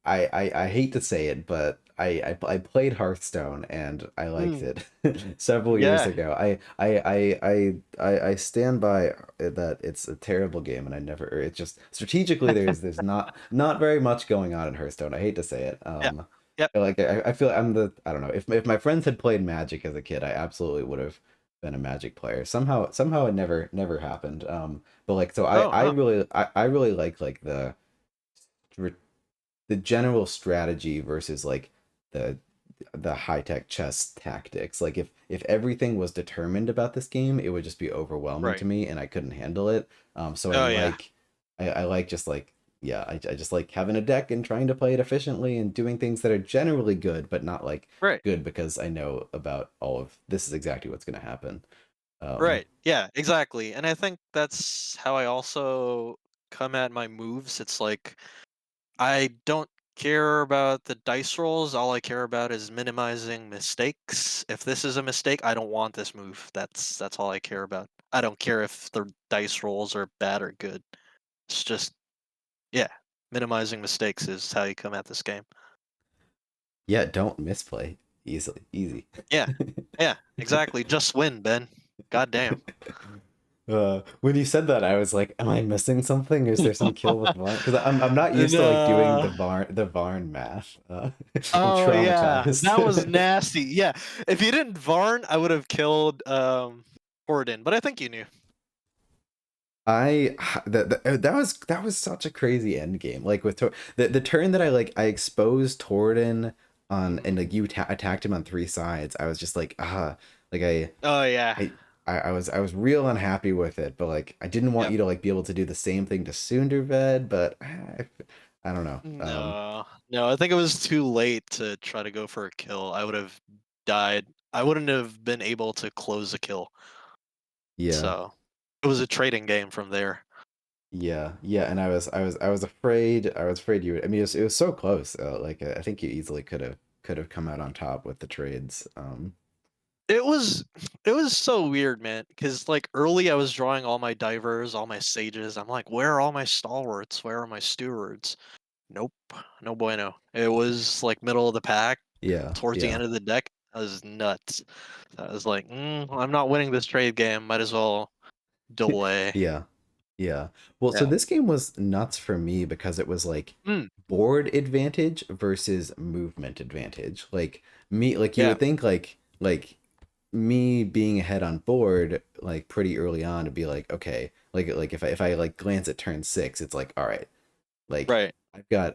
I hate to say it, but I played Hearthstone and I liked Mm, it several years yeah. ago. I stand by that it's a terrible game and I never it's just strategically there's not very much going on in Hearthstone. I hate to say it. Yeah. Yep. Like I feel I'm the I don't know if my friends had played Magic as a kid, I absolutely would have been a Magic player. Somehow it never happened. But like so Oh, huh. I really like the general strategy versus like the high tech chess tactics. Like if everything was determined about this game, it would just be overwhelming to Right. me, and I couldn't handle it. So Oh, yeah. I like just like yeah, I just like having a deck and trying to play it efficiently and doing things that are generally good, but not like Right. good because I know about all of this is exactly what's going to happen. Um, Right. Yeah, exactly. And I think that's how I also come at my moves. It's like I don't care about the dice rolls. All I care about is minimizing mistakes. If this is a mistake, I don't want this move. That's all I care about. I don't care if the dice rolls are bad or good. It's just yeah, minimizing mistakes is how you come at this game. yeah, don't misplay easy. Yeah. Yeah, exactly. Just win, Ben. God damn. When you said that, I was like, "Am I missing something? Is there some kill with Varn?" Because I'm not used to like doing No. the Varn math. I'm Oh yeah, that was traumatized. nasty. Yeah, if you didn't Varn, I would have killed Gordon, but I think you knew. I that was such a crazy end game. Like with the turn that I exposed Torden on and Mhm. like you attacked him on three sides. I was just like like Oh yeah. I I was real unhappy with it, but like I didn't want Yep. you to like be able to do the same thing to Sunderved, but I don't know. No, no, I think it was too late to try to go for a kill. I would have died. I wouldn't have been able to close a kill. Yeah, So it was a trading game from there. yeah, and I was afraid you would, I mean it was so close. Like I think you easily could have come out on top with the trades. It was it was so weird, man. Because like early, I was drawing all my divers, all my sages. I'm like, where are all my stalwarts? Where are my stewards? Nope, no bueno. It was like middle of the pack, Yeah, towards the yeah. end of the deck. I was nuts. I was like, I'm not winning this trade game. Might as well delay. Yeah. Yeah. Well, so Yeah. this game was nuts for me because it was like Mm, board advantage versus movement advantage. Like me like you yeah. would think like me being ahead on board like pretty early on to be like okay, like if I like glance at turn 6, it's like all right, like Right.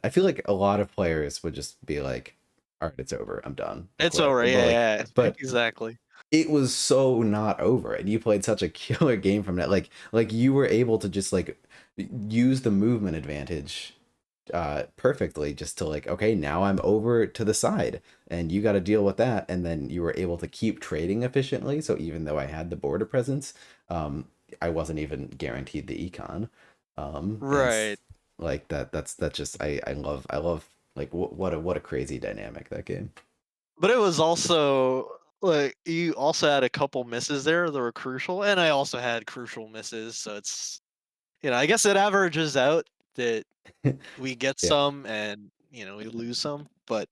I feel like a lot of players would just be like all right, it's over. I'm done. I It's quit. over. But like Yeah. Yeah. but Exactly. it was so not over and you played such a killer game from that like you were able to just like use the movement advantage perfectly just to like okay now I'm over to the side and you got to deal with that and then you were able to keep trading efficiently so even though I had the border presence I wasn't even guaranteed the econ Right. like that's just I love like what a crazy dynamic that game. But it was also like you also had a couple misses there that were crucial, and I also had crucial misses. So it's I guess it averages out that we get Yeah. some and we lose some. But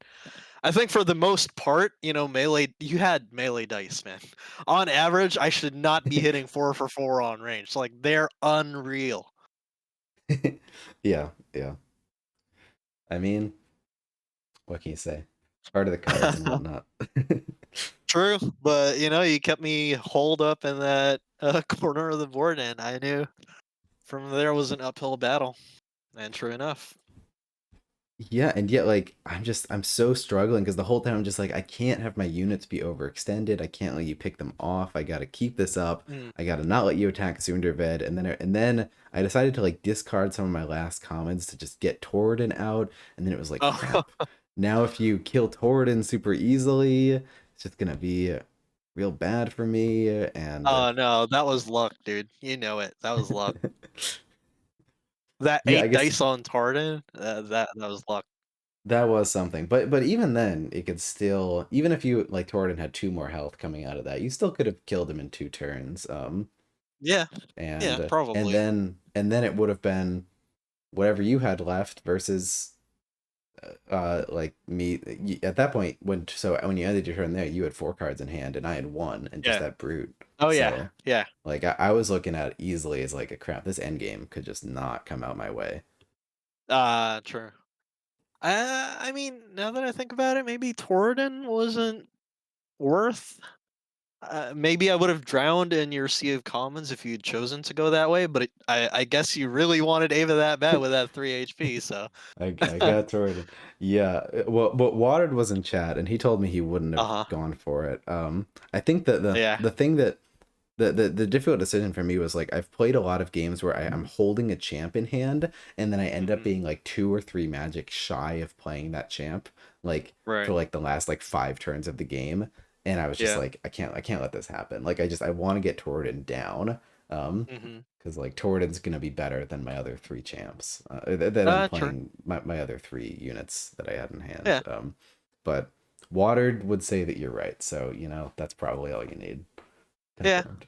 I think for the most part, melee you had melee dice, man. On average, I should not be hitting 4 for 4 on range. Like they're unreal. Yeah, yeah. I mean, what can you say? Part of the cards and whatnot. True, but you kept me holed up in that corner of the board, and I knew from there was an uphill battle. And true enough. Yeah, and yet like I'm so struggling because the whole time I'm just like I can't have my units be overextended. I can't let you pick them off. I gotta keep this up. Mm. I gotta not let you attack Sunderved. And then I decided to like discard some of my last commons to just get Torridon out. And then it was like Oh, crap. Now if you kill Torridon super easily, it's just gonna be real bad for me. And oh no, that was luck, dude. You know it. That was luck. That yeah, I eight guess dice on Tardan, that was luck. that was something. But even then, it could still even if you like Torridon had two more health coming out of that, you still could have killed him in two turns. Yeah, yeah, And probably. then it would have been whatever you had left versus like me at that point when you ended your turn there, you had 4 cards in hand and I had one and just Yeah. that brute. Oh yeah. So Yeah. like I was looking at it easily as like a crap. This end game could just not come out my way. True. I mean, now that I think about it, maybe Torridon wasn't worth. Maybe I would have drowned in your Sea of Commons if you'd chosen to go that way, but I guess you really wanted Ava that bad with that 3 HP, so. I got toward yeah. Well, but Watered was in chat and he told me he wouldn't have Uh-huh. gone for it. I think that Yeah. the thing that the difficult decision for me was like I've played a lot of games where I'm holding a champ in hand and then I end up Hmm. being like 2 or 3 magic shy of playing that champ like for Right. like the last like 5 turns of the game, and I was just Yeah. like I can't let this happen. Like I want to get Torridon down, Hmm. because like Torridon's gonna be better than my other 3 champs that I'm True. playing my other 3 units that I had in hand. Yeah. But Watered would say that you're right, so that's probably all you need. Yeah. Confirmed.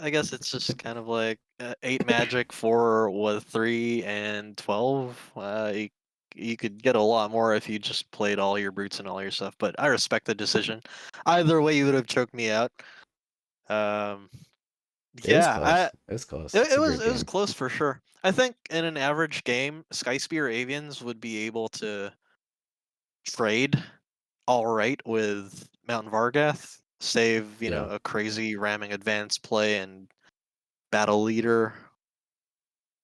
I guess it's just kind of like 8 magic for what 3 and 12. You could get a lot more if you just played all your brutes and all your stuff, but I respect the decision. Either way, you would have choked me out. Um, It was yeah, close. It was close. it It's a great it was game. close for sure. I think in an average game, Sky Spear Avians would be able to trade all right with Mountain Vargath, save Yeah. a crazy ramming advance play and battle leader.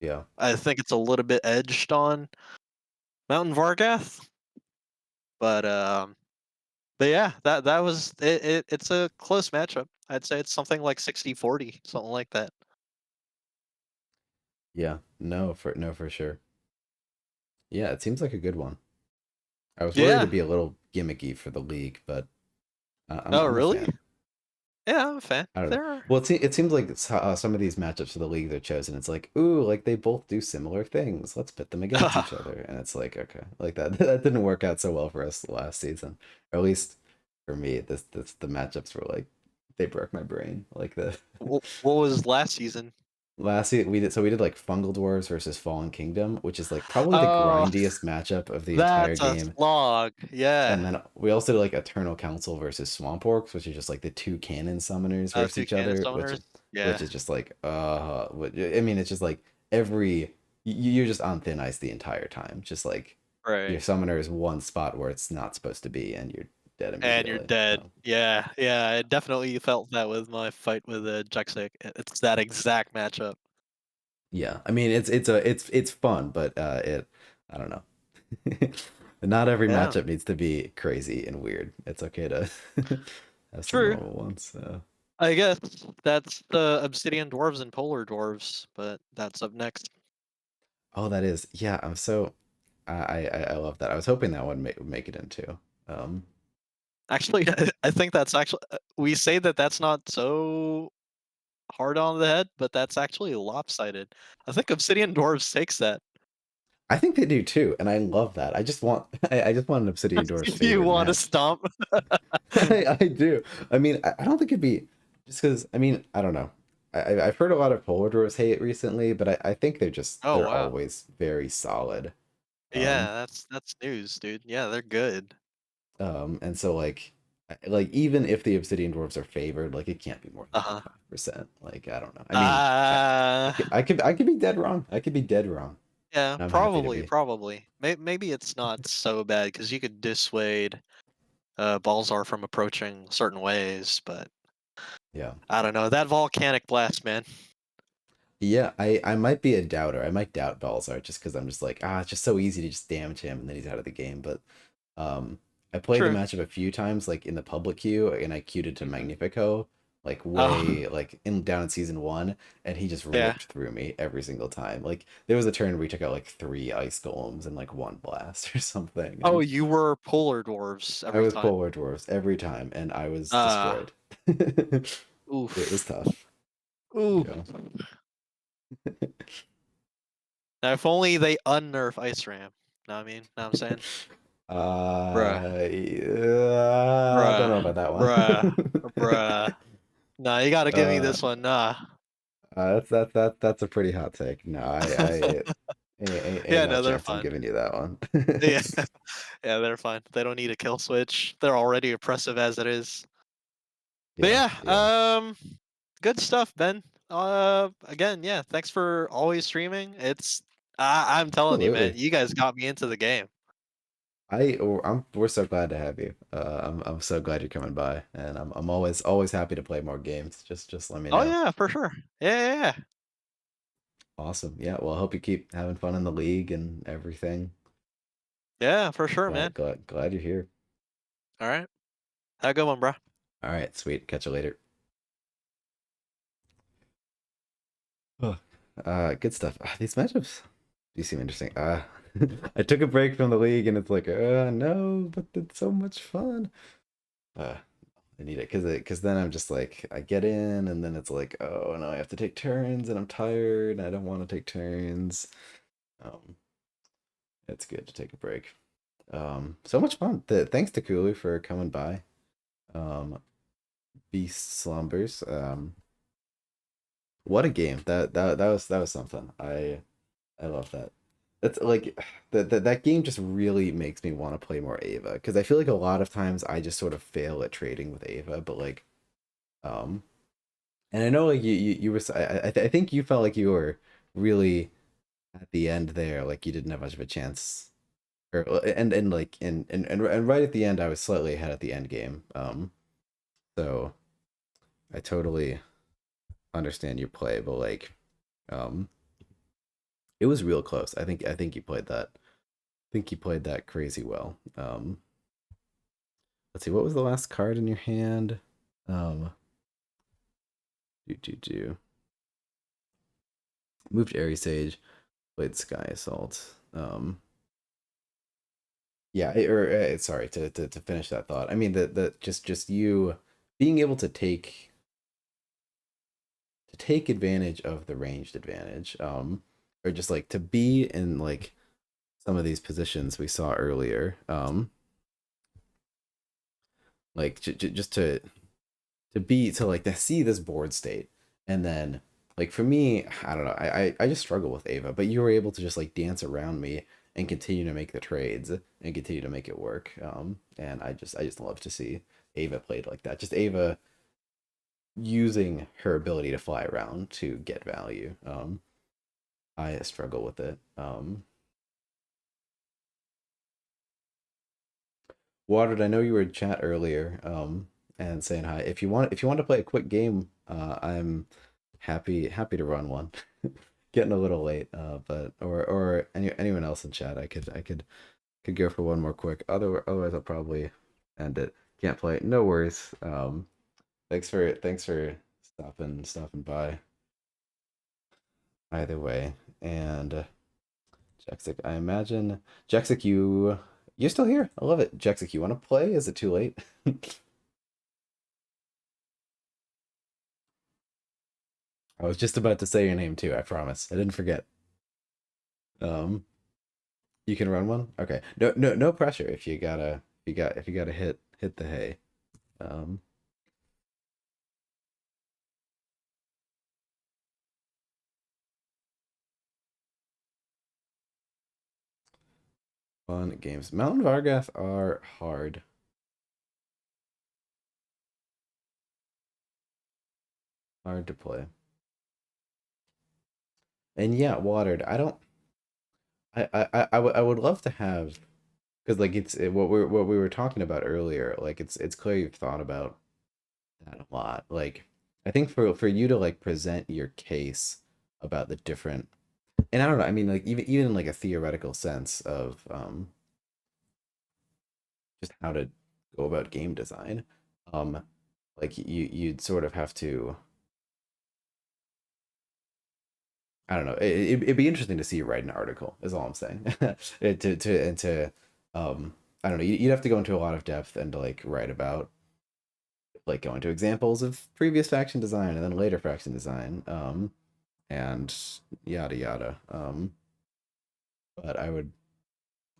Yeah. I think it's a little bit edged on Mountain Vargath, but yeah, that was it. It's a close matchup. I'd say it's something like 60-40, something like that. Yeah. No, for sure. Yeah, it seems like a good one. I was worried Yeah. it'd be a little gimmicky for the league, but Oh, I'm a really? fan. Yeah, I'm a fan. I don't know. There are. Well, it seems like some of these matchups for the league they're chosen. It's like, ooh, like they both do similar things. Let's pit them against each other, and it's like, okay, like that. That didn't work out so well for us last season, or at least for me. This the matchups were like, they broke my brain. Like the What was last season? last year we did like Fungal Dwarves versus Fallen Kingdom, which is like probably the Oh, grindiest matchup of the entire that's a game. slog. And Yeah. then we also did like Eternal Council versus Swamp Orcs, which is just like the 2 cannon summoners versus Two each cannon other, summoners. which Yeah. is just like I mean it's just like every you're just on thin ice the entire time. Just like your Right. summoner is one spot where it's not supposed to be and you're dead And you're immediately. dead. Yeah. Yeah. I definitely felt that with my fight with Juxic. It's that exact matchup. Yeah. I mean it's fun, but I don't know. Not every Yeah. matchup needs to be crazy and weird. It's okay to have some True. normal ones. So. I guess that's the Obsidian Dwarves and Polar Dwarves, but that's up next. Oh, that is. Yeah, I'm so I love that. I was hoping that one would make it into. Um Actually, I think that's actually we say that that's not so hard on the head, but that's actually lopsided. I think Obsidian Dwarves takes that. I think they do too, and I love that. I just want I just want an Obsidian Dwarf's If you favorite want to match. stomp. I do. I mean, I don't think it'd be just because I mean, I don't know. I've heard a lot of Polar Dwarfs hate recently, but I think Oh they're wow. always very solid. Um Yeah, that's news, dude. Yeah, they're good. and so like even if the Obsidian Dwarves are favored, like it can't be more than Uh-huh. 25%. Like I don't know. I mean, Uh I could be dead wrong. I could be dead wrong. yeah, And I'm happy to probably, be. probably. Maybe it's not so bad because you could dissuade Balzar from approaching certain ways, but Yeah. I don't know. That volcanic blast, man. Yeah, I might be a doubter. I might doubt Balzar just because I'm just like, it's just so easy to just damage him and then he's out of the game. But um I played the True. matchup a few times, like in the public queue, and I queued it to Hmm. Magnifico, like Oh, way like in down in season 1, and he just yeah. ripped through me every single time. Like there was a turn where he took out like 3 ice golems and like 1 blast or something, Oh, and you were polar dwarves I every was time. polar dwarfs every time, and I was Uh, destroyed. It was oof. tough. Ooh. Yeah. Now, if only they unnerf Ice Ram. Know what I mean? Know what I'm saying? Bruh. I don't know Bruh. about that Bruh. one. Bruh. Nah, you gotta give me uh, this one. Nah. that's a pretty hot take. No, I ain't Yeah, no no, they're chance I'm fun. giving you that one. Yeah. Yeah, they're fine. They don't need a kill switch. They're already oppressive as it is. But Yeah, yeah. good stuff, Ben. Again, yeah, thanks for always streaming. I'm telling you, man, Absolutely. you guys got me into the game. We're so glad to have you. I'm so glad you're coming by, and I'm always happy to play more games. Just let me Oh know. yeah, for sure. Yeah. Awesome. Yeah. Well, I hope you keep having fun in the league and everything. Yeah, for sure, man. Glad you're here. All right. Have a good one, bro. All right, sweet. Catch you later. Ugh. Good stuff. These matchups do seem interesting. I took a break from the league, and it's like, no, but it's so much fun. Uh, I need it because then I'm just like, I get in, and then it's like, oh no, I have to take turns, and I'm tired, and I don't want to take turns. Um, it's good to take a break. So much fun. Thanks to Kulu for coming by. Um, Beast Slumbers. What a game. That was something. I love that. That's like that game just really makes me want to play more Ava because I feel like a lot of times I just sort of fail at trading with Ava, but like um and I know like you were I think you felt like you were really at the end there, like you didn't have much of a chance, or and like and right at the end I was slightly ahead at the end game. So I totally understand your play, but like um it was real close. I think you played that. I think you played that crazy well. Let's see, what was the last card in your hand? Um, do. Moved Airy Sage, played Sky Assault. Yeah, sorry to finish that thought. I mean the just you being able to take advantage of the ranged advantage, or just like to be in like some of these positions we saw earlier, like just to like to see this board state, and then like for me I don't know, I just struggle with Ava, but you were able to just like dance around me and continue to make the trades and continue to make it work, and I just love to see Ava played like that, just Ava using her ability to fly around to get value. I struggle with it. Watered, I know you were in chat earlier, and saying hi. If you want to play a quick game, I'm happy to run one. Getting a little late, but or anyone else in chat, I could go for one more quick. Otherwise I'll probably end it. Can't play. No worries. Thanks for stopping by. Either way, and Jexic, I imagine Jexic, you're still here. I love it. Jexic, you want to play? Is it too late? I was just about to say your name too. I promise. I didn't forget. Um, you can run one. Okay. No pressure. If you gotta hit the hay. Um, Fun games. Mountain Vargath are hard to play. And yeah, watered. I don't. I would love to have, because like what we were talking about earlier. Like it's clear you've thought about that a lot. Like I think for you to like present your case about the different, and I don't know, I mean like even in like a theoretical sense of just how to go about game design, um like you'd sort of have to, I don't know, it'd be interesting to see you write an article is all I'm saying. To I don't know, you'd have to go into a lot of depth and to like write about, like go into examples of previous faction design and then later faction design, and yada yada. But I would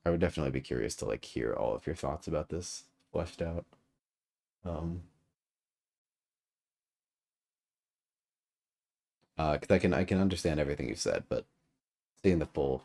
definitely be curious to like hear all of your thoughts about this fleshed out. Um, because I can understand everything you've said, but seeing the full